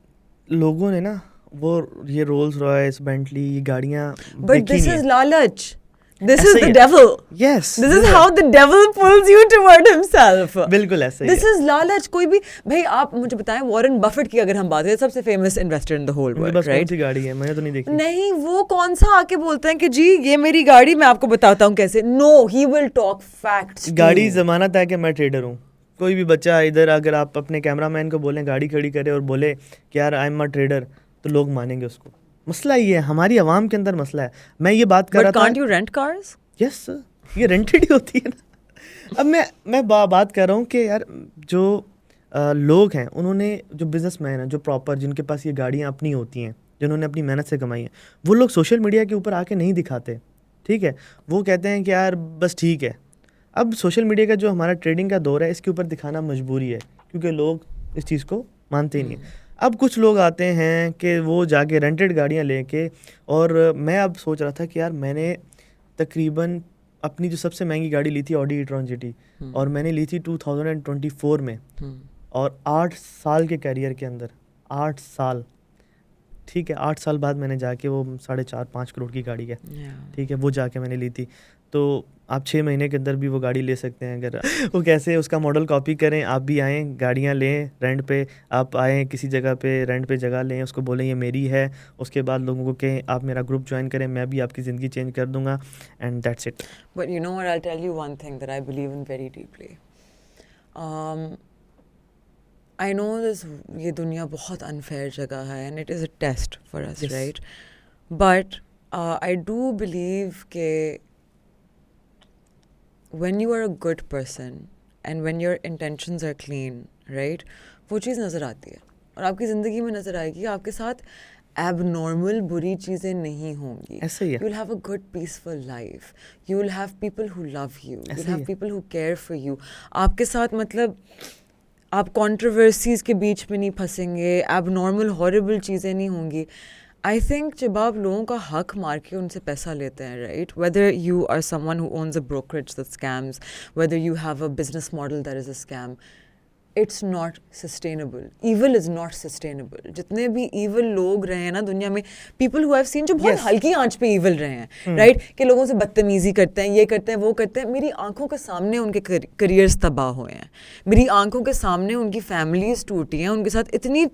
लोगों ने ना वो ये रोल्स रॉयस बेंटली गाड़ियाँ बट देखी दिस नहीं इज है। लालच, दिस ऐसा इज ही द है। Devil, yes, this is how the devil pools you toward himself. बिल्कुल ऐसा ही दिस है। इज लालच। कोई भी भाई, आप मुझे बताएं, वॉरेन बफेट की अगर हम बात करें, सबसे famous investor in the whole उनके वर्ल्ड, पास कौन राइट? सी गाड़ी है, मैंने तो नहीं देखी। नहीं, वो कौन सा आके बोलते हैं कि जी ये मेरी गाड़ी, मैं आपको बताता हूँ कैसे। No, he will talk facts. गाड़ी जमानत है कि मैं ट्रेडर हूँ। कोई भी बच्चा इधर अगर आप अपने कैमरामैन को बोलें गाड़ी खड़ी करे और बोले कि यार आई एम अ ट्रेडर, तो लोग मानेंगे उसको। मसला ये है, हमारी आवाम के अंदर मसला है। मैं ये बात कर बट रहा था, can't you rent cars? Yes ये रेंटेड ही होती है ना। अब मैं बात कर रहा हूँ कि यार जो लोग हैं, उन्होंने जो बिजनेसमैन हैं, जो प्रॉपर जिनके पास ये गाड़ियाँ अपनी होती हैं, जिन्होंने अपनी मेहनत से कमाई है, वो लोग सोशल मीडिया के ऊपर आके नहीं दिखाते, ठीक है। वो कहते हैं कि यार बस ठीक है। अब सोशल मीडिया का जो हमारा ट्रेडिंग का दौर है, इसके ऊपर दिखाना मजबूरी है, क्योंकि लोग इस चीज़ को मानते ही नहीं है। अब कुछ लोग आते हैं कि वो जाके रेंटेड गाड़ियाँ लेके, और मैं अब सोच रहा था कि यार मैंने तकरीबन अपनी जो सबसे महंगी गाड़ी ली थी ऑडी e-tron GT, और मैंने ली थी 2024 में, और 8 साल के कैरियर के अंदर 8 साल, ठीक है, 8 साल बाद मैंने जाके वो 4.5-5 करोड़ की गाड़ी है, ठीक है, वो जाके मैंने ली थी। तो आप 6 महीने के अंदर भी वो गाड़ी ले सकते हैं अगर वो कैसे उसका मॉडल कॉपी करें। आप भी आएँ, गाड़ियाँ लें रेंट पे, आप आएँ किसी जगह पे रेंट पे जगह लें, उसको बोलें ये मेरी है, उसके बाद लोगों को कहें आप मेरा ग्रुप ज्वाइन करें, मैं भी आपकी ज़िंदगी चेंज कर दूंगा, and that's it. But you know what, I will tell you one thing that I believe in very deeply. I know this, ये दुनिया बहुत अनफेयर जगह है and it is a test for us, right? But I do believe के when you are a good person and when your intentions are clean, right, वो चीज़ नज़र आती है और आपकी ज़िंदगी में नज़र आएगी। आपके साथ abnormal बुरी चीज़ें नहीं होंगी। ऐसे ही है। You will have a good peaceful life. You will have people who love you. You will have people who care for you. आपके साथ मतलब आप controversies के बीच में नहीं फंसेंगे, abnormal horrible चीज़ें नहीं होंगी। I think जब आप लोगों का हक मार के उनसे पैसा लेते हैं, right? Whether you are someone who owns a brokerage that scams, whether you have a business model that is a scam, it's not sustainable. Evil is not sustainable. जितने भी evil लोग रहे हैं ना दुनिया में, people who I've seen जो बहुत हल्की आंच पे evil रहे हैं, right? कि लोगों से बदतमीजी करते हैं, ये करते हैं, वो करते हैं। मेरी आंखों के सामने उनके करियर्स तबाह हुए हैं, मेरी आंखों के सामने उनकी फैमिलीज टूटी हैं, उनके साथ इतनी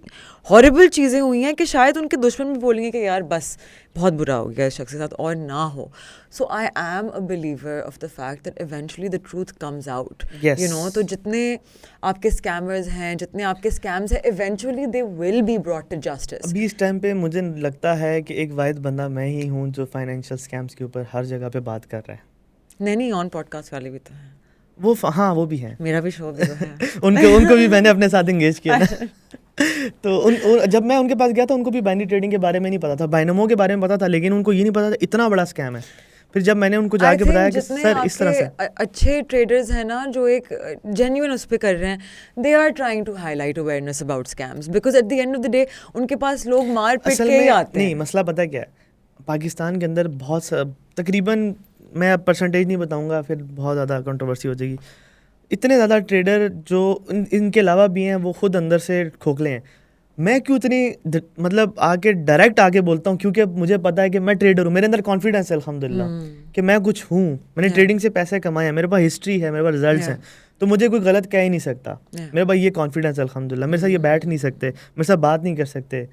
हॉरिबल चीज़ें हुई हैं कि शायद उनके दुश्मन भी बोलेंगे कि यार बस बहुत बुरा हो गया इस शख्स के साथ और ना हो। So I am a believer of the fact that eventually the truth comes out, you know. तो जितने आपके स्कैमर्स हैं, जितने आपके स्कैम्स हैं, eventually they will be brought to justice. अभी इस टाइम पे मुझे लगता है कि एक वाहिद बंदा मैं ही हूँ जो फाइनेंशियल स्कैम्स के ऊपर हर जगह पे बात कर रहा है। नहीं, ऑन पॉडकास्ट वाले भी तो हैं। वो हाँ, वो भी हैं, मेरा भी शो भी तो है। उनको भी मैंने अपने साथ एंगेज किया ना। तो जब मैं उनके पास गया था, उनको भी बाइनरी ट्रेडिंग के बारे में नहीं पता था, बाइनमो के बारे में पता था, लेकिन उनको ये नहीं पता था इतना बड़ा स्कैम है। फिर जब मैंने उनको जाके बताया कि सर इस तरह से अच्छे ट्रेडर्स हैं ना जो एक जेन्युइन उस पर कर रहे हैं, they are trying to highlight awareness about scams, because at the end of the day उनके पास लोग मार पीट के ही आते हैं। नहीं, मसला पता क्या है, पाकिस्तान के अंदर बहुत तकरीबन, मैं अब परसेंटेज नहीं बताऊंगा फिर बहुत ज़्यादा कंट्रोवर्सी हो जाएगी, इतने ज़्यादा ट्रेडर जो इनके अलावा भी हैं वो खुद अंदर से खोखले हैं। मैं क्यों इतनी मतलब आके डायरेक्ट आके बोलता हूँ, क्योंकि मुझे पता है कि मैं ट्रेडर हूँ, मेरे अंदर कॉन्फिडेंस है अल्हम्दुलिल्लाह कि मैं कुछ हूँ, मैंने ट्रेडिंग से पैसे कमाए हैं, मेरे पास हिस्ट्री है, मेरे पास रिजल्ट्स हैं, तो मुझे कोई गलत कह ही नहीं सकता। मेरे पास ये कॉन्फिडेंस है अल्हम्दुलिल्लाह। मेरे साथ ये बैठ नहीं सकते, मेरे साथ बात नहीं कर सकते।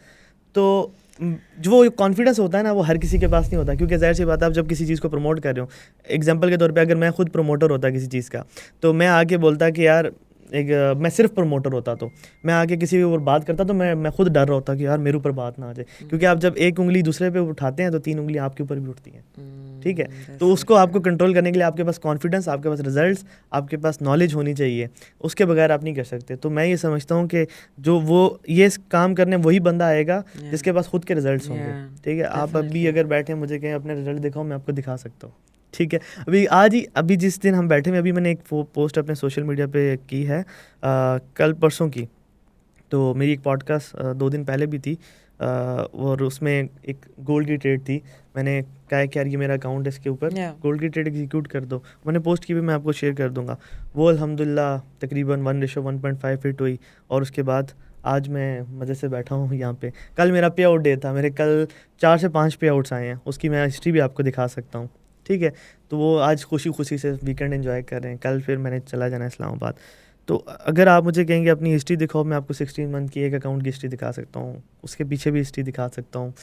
तो जो वो कॉन्फिडेंस होता है ना, वो हर किसी के पास नहीं होता, क्योंकि ज़ाहिर सी बात है आप जब किसी चीज़ को प्रमोट कर रहे हो, एग्जांपल के तौर पे अगर मैं खुद प्रमोटर होता किसी चीज़ का, तो मैं आके बोलता कि यार मैं सिर्फ प्रमोटर होता, तो मैं आके किसी के ऊपर बात करता, तो मैं खुद डर रहा होता कि यार मेरे ऊपर बात ना आ जाए, क्योंकि आप जब एक उंगली दूसरे पे उठाते हैं तो 3 उंगली आपके ऊपर भी उठती हैं, ठीक है। तो उसको आपको कंट्रोल करने के लिए आपके पास कॉन्फिडेंस, आपके पास रिजल्ट्स, आपके पास नॉलेज होनी चाहिए, उसके बगैर आप नहीं कर सकते। तो मैं ये समझता हूँ कि जो वो ये काम करने वही बंदा आएगा जिसके पास खुद के रिजल्ट्स होंगे, ठीक है। आप अभी अगर बैठे मुझे कहें अपने रिजल्ट दिखाओ, मैं आपको दिखा सकता हूँ, ठीक है। अभी जिस दिन हम बैठे हैं, अभी मैंने एक पोस्ट अपने सोशल मीडिया पे की है कल परसों की, तो मेरी एक पॉडकास्ट 2 दिन पहले भी थी, और उसमें एक गोल्ड की ट्रेड थी। मैंने कहा कि यार ये मेरा अकाउंट है, इसके ऊपर गोल्ड की ट्रेड एग्जीक्यूट कर दो। मैंने पोस्ट की भी, मैं आपको शेयर कर दूंगा। वो अल्हम्दुलिल्लाह तकरीबन 1:1.5 फिट हुई, और उसके बाद आज मैं मज़े से बैठा हूँ यहाँ पे। कल मेरा पे आउट डे था, मेरे कल 4 से 5 पे आउट्स आए हैं, उसकी मैं हिस्ट्री भी आपको दिखा सकता हूँ, ठीक है। तो वो आज खुशी से वीकेंड एंजॉय कर रहे हैं। कल फिर मैंने चला जाना इस्लामाबाद। तो अगर आप मुझे कहेंगे अपनी हिस्ट्री दिखाओ, मैं आपको 16 मंथ की एक अकाउंट की हिस्ट्री दिखा सकता हूँ, उसके पीछे भी हिस्ट्री दिखा सकता हूँ,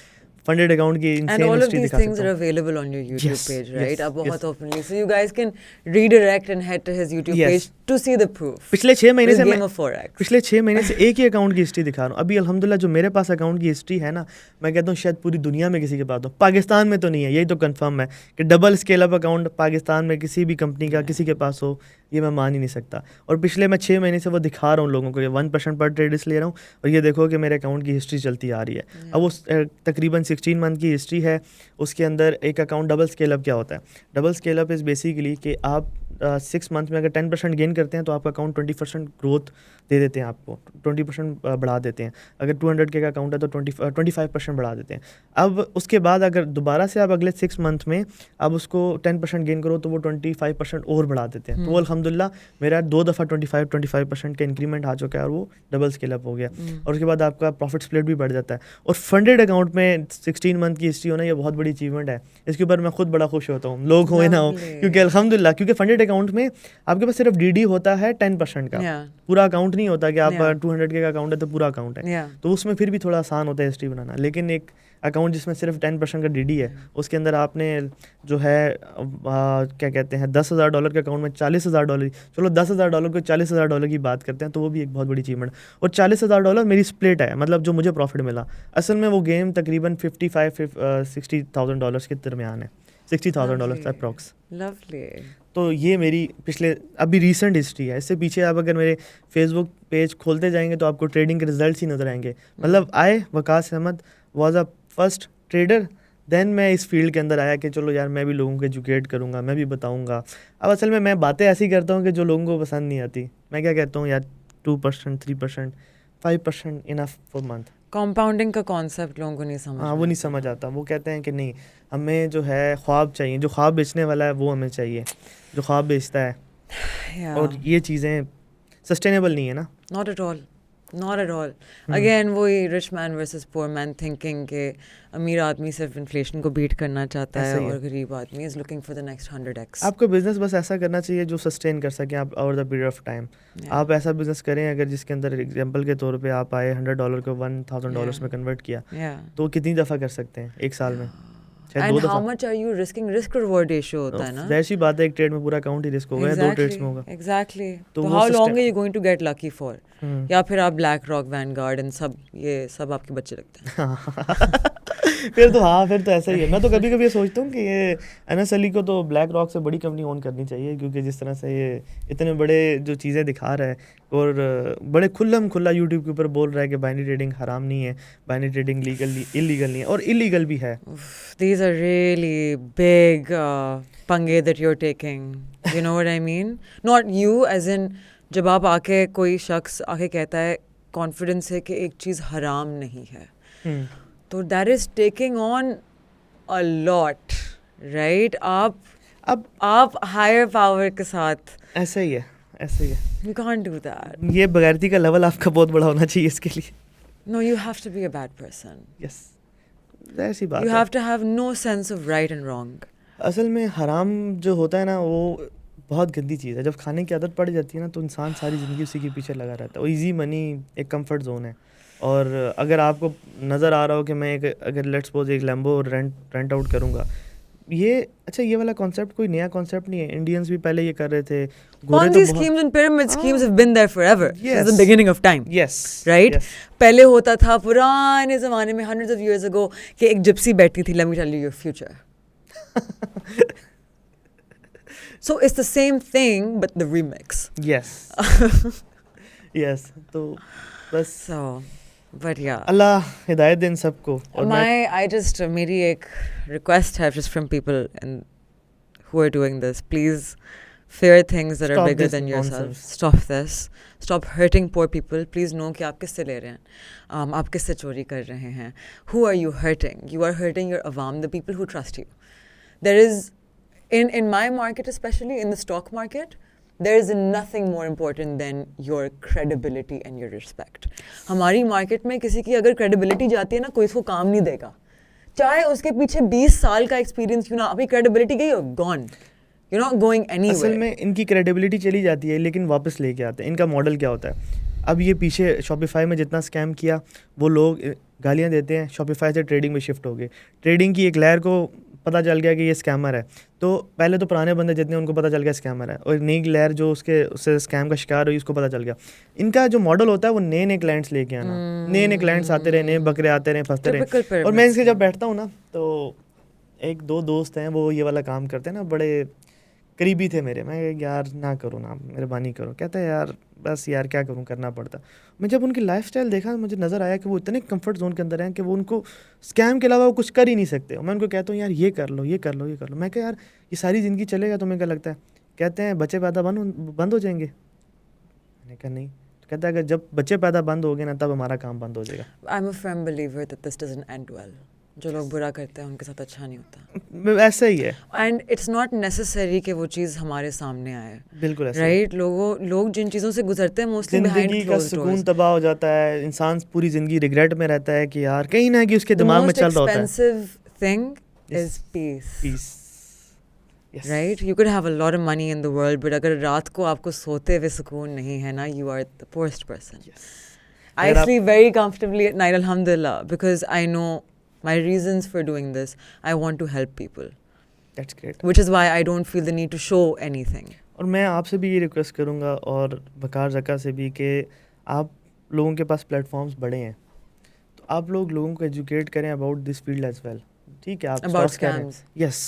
फंडेड अकाउंट की And insane all of history these दिखा things सकता are हूँ. available on your YouTube Yes, page, right? yes, आप बहुत yes. openly, so you guys can redirect and head to his YouTube Yes. page to see the proof. पिछले 6 महीने This से game of forex. पिछले 6 महीने से एक ही अकाउंट की हिस्ट्री दिखा रहा हूँ. अभी अल्हम्दुलिल्लाह जो मेरे पास अकाउंट की हिस्ट्री है ना, मैं कहता हूँ शायद पूरी दुनिया में किसी के पास हो. पाकिस्तान में तो नहीं है, यही तो कंफर्म है कि double scale up account Pakistan में किसी भी कंपनी का किसी के पास हो, ये मैं मान ही नहीं सकता. और पिछले मैं 6 महीने से वो दिखा रहा हूँ लोगों को, ये 1% पर ट्रेड ले रहा हूँ और ये देखो कि मेरे अकाउंट की हिस्ट्री चलती आ रही है. अब वो तकरीबन 16 मंथ की हिस्ट्री है. उसके अंदर एक अकाउंट डबल स्केल अप क्या होता है? Double scale up is basically कि आप 6 मंथ में अगर 10% गेन करते हैं तो आपका अकाउंट 20% ग्रोथ दे देते हैं, आपको 20% बढ़ा देते हैं. अगर 200K का अकाउंट है तो 25% बढ़ा देते हैं. अब उसके बाद अगर दोबारा से आप अगले 6 मंथ में आप उसको 10% गेन करो तो वो 25% और बढ़ा देते हैं. तो वो अल्हम्दुलिल्लाह मेरा 2 दफ़ा 25% का इंक्रीमेंट आ चुका है और वो डबल स्केल अप हो गया. और उसके बाद आपका प्रॉफिट स्प्लिट भी बढ़ जाता है. और फंडेड अकाउंट में 16 मंथ की हिस्ट्री होना ये बहुत बड़ी अचीवमेंट है. इसके ऊपर मैं खुद बड़ा खुश होता हूँ, लोग हो ना हो, क्योंकि अल्हम्दुलिल्लाह, क्योंकि फंडेड अकाउंट में आपके पास सिर्फ डीडी होता है 10% का. पूरा अकाउंट नहीं होता कि आप 200K का अकाउंट है तो पूरा अकाउंट है. तो उसमें फिर भी थोड़ा आसान होता है हिस्ट्री बनाना. लेकिन एक अकाउंट जिसमें सिर्फ 10% का डीडी है, उसके अंदर आपने जो है क्या कहते हैं $10,000 के अकाउंट में $40,000, चलो $10,000 को $40,000 की बात करते हैं तो वो भी एक बहुत बड़ी अचीवमेंट. और $40,000 मेरी स्प्लिट है, मतलब जो मुझे प्रॉफिट मिला. असल में वो गेम तकरीबन $55,000-$60,000 के दरमियान है, $60,000 अप्रॉक्स. Lovely. तो ये मेरी पिछले अभी रीसेंट हिस्ट्री है. इससे पीछे आप अगर मेरे फेसबुक पेज खोलते जाएंगे तो आपको ट्रेडिंग के रिजल्ट्स ही नज़र आएंगे. मतलब Waqas Ahmed was a first trader, then मैं इस फील्ड के अंदर आया कि चलो यार मैं भी लोगों को एजुकेट करूँगा, मैं भी बताऊँगा. अब असल में मैं बातें ऐसी करता हूँ कि जो लोगों को पसंद नहीं आती. मैं क्या कहता हूँ यार, 2%, 3%, 5% इनफ फॉर मंथ. कंपाउंडिंग का कॉन्सेप्ट लोगों को नहीं समझ. हाँ, वो नहीं समझ आता. वो कहते हैं कि नहीं, हमें जो है ख्वाब चाहिए, जो ख्वाब बेचने वाला है वो हमें चाहिए, जो ख्वाब बेचता है. और ये चीज़ें सस्टेनेबल नहीं है ना. Not at all. Not at all. Again, वही rich man versus poor man thinking के अमीर आदमी सिर्फ इन्फ्लेशन को बीट करना चाहता है और गरीब आदमी is looking for the next 100x. आपका बिजनेस बस ऐसा करना चाहिए जो सस्टेन कर सकें आप over the period of time. आप ऐसा बिजनेस करें अगर जिसके अंदर एग्जांपल के तौर पे आप आए $100 को $1,000 में कन्वर्ट किया, तो कितनी दफ़ा कर सकते हैं एक साल में? And how much are you risking? Risk reward ratio होता है ना. ज़ाहिर सी बात है, एक ट्रेड में पूरा अकाउंट ही रिस्क होगा या 2 ट्रेड्स में होगा. Exactly. तो how long are you going to get lucky for? या फिर आप ब्लैक रॉक, वैनगार्ड एंड ये सब आपके बच्चे लगते हैं. फिर तो ऐसा ही है. मैं तो कभी कभी ये सोचता हूँ कि ये एनएस अली को तो ब्लैक रॉक से बड़ी कंपनी ओन करनी चाहिए, क्योंकि जिस तरह से ये इतने बड़े जो चीज़ें दिखा रहा है और बड़े खुला यूट्यूब के ऊपर बोल रहा है कि बाइनरी ट्रेडिंग हराम नहीं है, बाइनरी ट्रेडिंग इलीगल नहीं है, और इलीगल भी है. These are really big पंगे that you're taking. You know what I mean? Not you as in जब आप आके कोई शख्स आके कहता है कॉन्फिडेंस है कि एक चीज़ हराम नहीं है, तो that is taking on a lot, right? आप higher power के साथ ऐसा ही है. You can't do that. ये बगैरती का लेवल आपका बहुत बड़ा होना चाहिए इसके लिए. No, you have to be a bad person. Yes. ऐसी बात. You have to have no sense of right and wrong. असल में हराम जो होता है ना वो बहुत गंदी चीज़ है. जब खाने की आदत पड़ जाती है ना तो इंसान सारी ज़िंदगी उसी के पीछे लगा रहता है. और इजी मनी एक कंफर्ट जोन है. और अगर आपको नज़र आ रहा हो कि मैं अगर लेट्स सपोज एक लैम्बो रेंट आउट करूँगा, ये वाला कॉन्सेप्ट कोई नया कॉन्सेप्ट नहीं है. इंडियंस भी पहले ये कर रहे थे. Ponzi schemes and pyramid schemes have been there forever. Yes. Since the beginning of time. Yes. Right? Yes. पहले होता था पुराने ज़माने में, hundreds of years ago, कि एक जिप्सी बैठी थी, let me tell you your future. So it's the same thing but the remix. Yes. Yes. तो बस. So, but yeah. अल्लाह हिदायत दे इन सबको. मेरी एक request है just from people and who are doing this. Please fear things that are bigger than yourself. Stop this. Stop hurting poor people. Please know कि आप किससे ले रहे हैं, आप किससे चोरी कर रहे हैं. Who are you hurting? You are hurting your awam, the people who trust you. There is, in my market especially, in the stock market, there is nothing more important than your credibility and your respect. हमारी market में किसी की अगर credibility जाती है ना, कोई इसको काम नहीं देगा, चाहे उसके पीछे 20 साल का एक्सपीरियंस क्यों ना. आपकी credibility गई, you're gone. You're not going anywhere. असल में इनकी क्रेडिबिलिटी चली जाती है लेकिन वापस लेके आते हैं. इनका मॉडल क्या होता है अब ये पीछे शॉपिफाई में जितना स्कैम किया, वो लोग गालियाँ देते हैं, शॉपिफाई से ट्रेडिंग में शिफ्ट हो गए। ट्रेडिंग की एक लेयर को पता चल गया कि ये स्कैमर है, तो पहले तो पुराने बंदे जितने उनको पता चल गया स्कैमर है, और नई लेयर जो उससे स्कैम का शिकार हुई उसको पता चल गया। इनका जो मॉडल होता है वो नए नए क्लाइंट्स लेके आना, नए नए क्लाइंट्स आते रहे, नए बकरे आते रहे, फंसते रहे। और मैं इसके जब बैठता हूँ ना, तो एक दो दोस्त हैं वो ये वाला काम करते हैं ना, बड़े करीबी थे मेरे। मैं यार ना करो ना, मेहरबानी करो। कहते हैं यार बस यार क्या करूं, करना पड़ता। मैं जब उनकी लाइफस्टाइल देखा, मुझे नज़र आया कि वो इतने कंफर्ट जोन के अंदर हैं कि वो उनको स्कैम के अलावा वो कुछ कर ही नहीं सकते। मैं उनको कहता हूँ यार ये कर लो, ये कर लो, ये कर लो। मैं क्या यार ये सारी ज़िंदगी चलेगा, तुम्हें क्या लगता है? कहते हैं बच्चे पैदा बंद हो जाएंगे। मैंने कहा नहीं। तो कहता है अगर जब बच्चे पैदा बंद हो गए ना, तब हमारा काम बंद हो जाएगा। आई am a firm believer that this doesn't and well. जो लोग बुरा करते हैं उनके साथ अच्छा नहीं होता। ऐसा ही है। एंड इट्स नॉट नेसेसरी कि वो चीज़ हमारे सामने आए। बिल्कुल ऐसा राइट। लोग जिन चीज़ों से गुजरते हैं मोस्टली जिंदगी का सुकून तबाह हो जाता है। इंसान पूरी जिंदगी रिग्रेट में रहता है कि यार कहीं ना कि उसके दिमाग में चल रहा होता है। The most expensive thing is peace. Peace. Yes. Right? You could have a lot of money in the world, but अगर रात को आपको सोते हुए सुकून नहीं है ना, you are the poorest person. Yes. I sleep very comfortably at night, alhamdulillah, because I know my reasons for doing this. I want to help people. That's great. Which is why I don't feel the need to show anything. और मैं आपसे भी ये request करूँगा और वकार ज़का से भी कि आप लोगों के पास प्लेटफॉर्म्स बड़े हैं, तो आप लोगों को एजुकेट करें about this field as well. ठीक है, आप about scams. यस,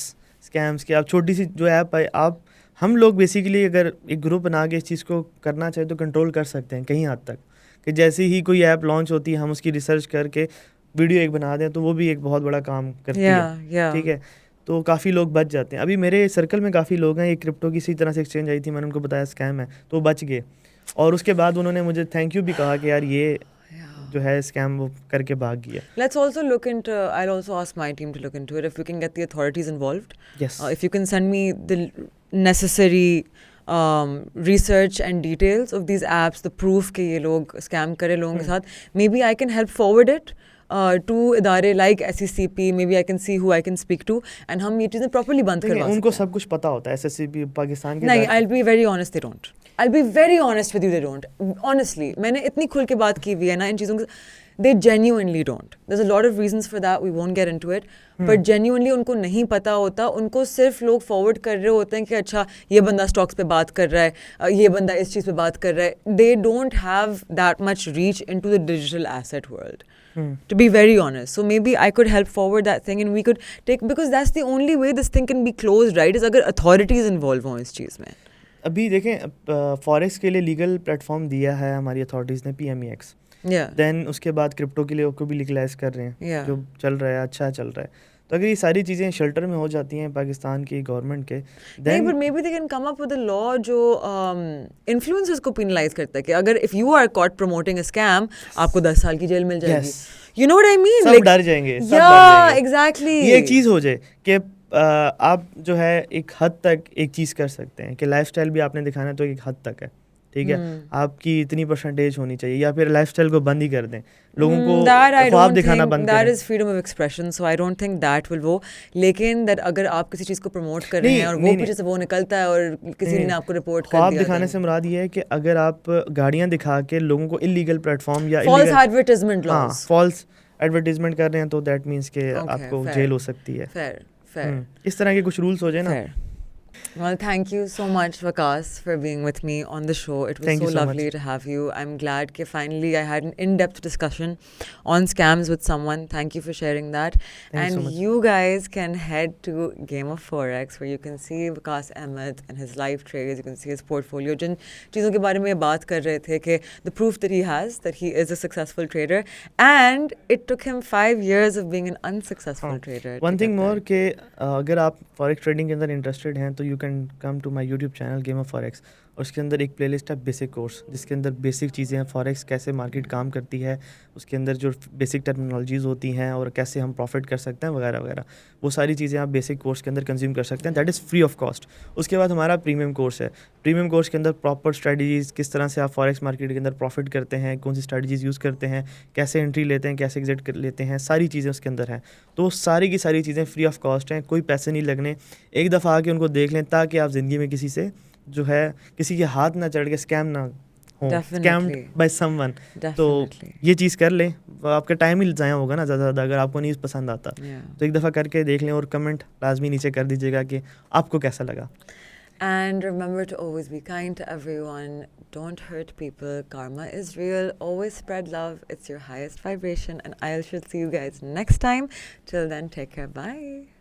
स्कैम्स की आप छोटी सी जो ऐप है, आप हम लोग बेसिकली अगर एक ग्रुप बना के इस चीज़ को करना चाहे तो कंट्रोल कर सकते हैं कहीं हद तक, कि जैसे ही कोई ऐप लॉन्च होती है हम उसकी रिसर्च करके वीडियो एक बना दें, तो वो भी एक बहुत बड़ा काम करती है। ठीक है, तो काफ़ी लोग बच जाते हैं। अभी मेरे सर्कल में काफ़ी लोग हैं, ये क्रिप्टो की इसी तरह से एक्सचेंज आई थी, मैंने उनको बताया स्कैम है, तो वो बच गए। और उसके बाद उन्होंने मुझे थैंक यू भी कहा कि यार ये जो है स्कैम वो करके भाग गया। Let's also look into, I'll also ask my team to look into it, if we can get the authorities involved. Yes. If you can send me the necessary research and details of these apps, the proof कि ये लोग scam करे लोगों के साथ, maybe I can help forward it to इदारे like SECP, maybe I can see who I can speak to, and हम ये चीज़ें properly बंद करवा सकते हैं। उनको सब कुछ पता होता है, SSCP पाकिस्तान के। नहीं, I'll be very honest, they don't. I'll be very honest with you, they don't. Honestly, मैंने इतनी खुल के बात की हुई है ना इन चीज़ों के, they genuinely don't. There's a lot of reasons for that, we won't get into it, but genuinely उनको नहीं पता होता, उनको सिर्फ लोग forward कर रहे होते हैं कि अच्छा ये बंदा stocks पे बात कर रहा है, ये बंदा इस चीज़ पे बात कर रहा है। They don't have that much reach into the digital asset world. To be very honest, so maybe I could help forward that thing and we could take, because that's the only way this thing can be closed, right? is अगर authorities involve हों इस चीज़ में। अभी देखें forex के लिए legal platform दिया है हमारी अथॉरिटीज़ ने, PMEX। देन उसके बाद क्रिप्टो के लिए उसको भी लीगलाइज कर रहे हैं, जो चल रहा है, अच्छा चल रहा है। तो अगर ये सारी चीज़ें शेल्टर में हो जाती हैं पाकिस्तान की गवर्नमेंट के, नहीं, but maybe they can come up with a law जो influencers को penalize करता है कि अगर if you are caught promoting a scam, आपको 10 साल की जेल मिल जाएगी। You know what I mean? सब डर जाएंगे। Yeah, exactly. ये एक चीज़ हो जाए कि आप जो है एक हद तक एक चीज़ कर सकते हैं कि लाइफस्टाइल भी आपने दिखाना है तो एक हद तक है। ठीक है, आपकी इतनी परसेंटेज होनी चाहिए, या फिर लाइफस्टाइल को बंद ही कर दें, लोगों को ख्वाब दिखाना बंद करें। That is freedom of expression, so I don't think that will वो। लेकिन that अगर आप किसी चीज़ को प्रमोट कर रहे हैं और वो पीछे से वो निकलता है और किसी ने आपको रिपोर्ट कर दिया, ख्वाब दिखाने से मुराद ये है कि अगर आप गाड़ियाँ दिखा के लोगों को इलीगल प्लेटफॉर्म या false advertisement laws, false advertisement कर रहे हैं, तो दैट मीन्स के आपको जेल हो सकती है। Fair. इस तरह के कुछ रूल्स हो जाए ना। Well, thank you so much, Vikas, for being with me on the show. It was so lovely to have you. I'm glad that finally I had an in-depth discussion on scams with someone. Thank you for sharing that. And you guys can head to Game of Forex, where you can see Vikas Ahmed and his live trades. You can see his portfolio. जिन चीज़ों के बारे में बात कर रहे थे कि the proof that he has that he is a successful trader, and it took him 5 years of being an unsuccessful trader. One thing more कि अगर आप फॉरेक्स ट्रेडिंग के अंदर इंटरेस्टेड हैं तो you can come to my YouTube channel game of forex, और उसके अंदर एक प्लेलिस्ट है बेसिक कोर्स, जिसके अंदर बेसिक चीज़ें हैं, फॉरेक्स कैसे मार्केट काम करती है, उसके अंदर जो बेसिक टर्मिनोलॉजीज़ होती हैं और कैसे हम प्रॉफिट कर सकते हैं वगैरह वगैरह, वो सारी चीज़ें आप बेसिक कोर्स के अंदर कंज्यूम कर सकते हैं। That is free of cost. उसके बाद हमारा प्रीमियम कोर्स है। प्रीमियम कोर्स के अंदर प्रॉपर स्ट्रेटजीज़, किस तरह से आप फॉरेक्स मार्केट के अंदर प्रॉफिट करते हैं, कौन सी स्ट्रेटजीज़ यूज़ करते हैं, कैसे एंट्री लेते हैं, कैसे एग्जिट कर लेते हैं, सारी चीज़ें उसके अंदर हैं। तो सारी की सारी चीज़ें फ्री ऑफ कॉस्ट हैं, कोई पैसे नहीं लगने। एक दफ़ा आके उनको देख लें, ताकि आप ज़िंदगी में किसी से जो है किसी के हाथ ना चढ़ के स्कैम ना हो, Definitely. स्कैम्ड बाय समवन, तो Definitely. ये चीज़ कर लें, आपका टाइम ही ज़ाया होगा ना ज़्यादा अगर आपको नहीं पसंद आता। Yeah. तो एक दफ़ा करके देख लें और कमेंट लाजमी नीचे कर दीजिएगा कि आपको कैसा लगा। And remember to always be kind to everyone. Don't hurt people. Karma is real. Always spread love. It's your highest vibration. And I shall see you guys next time. Till then, take care. Bye.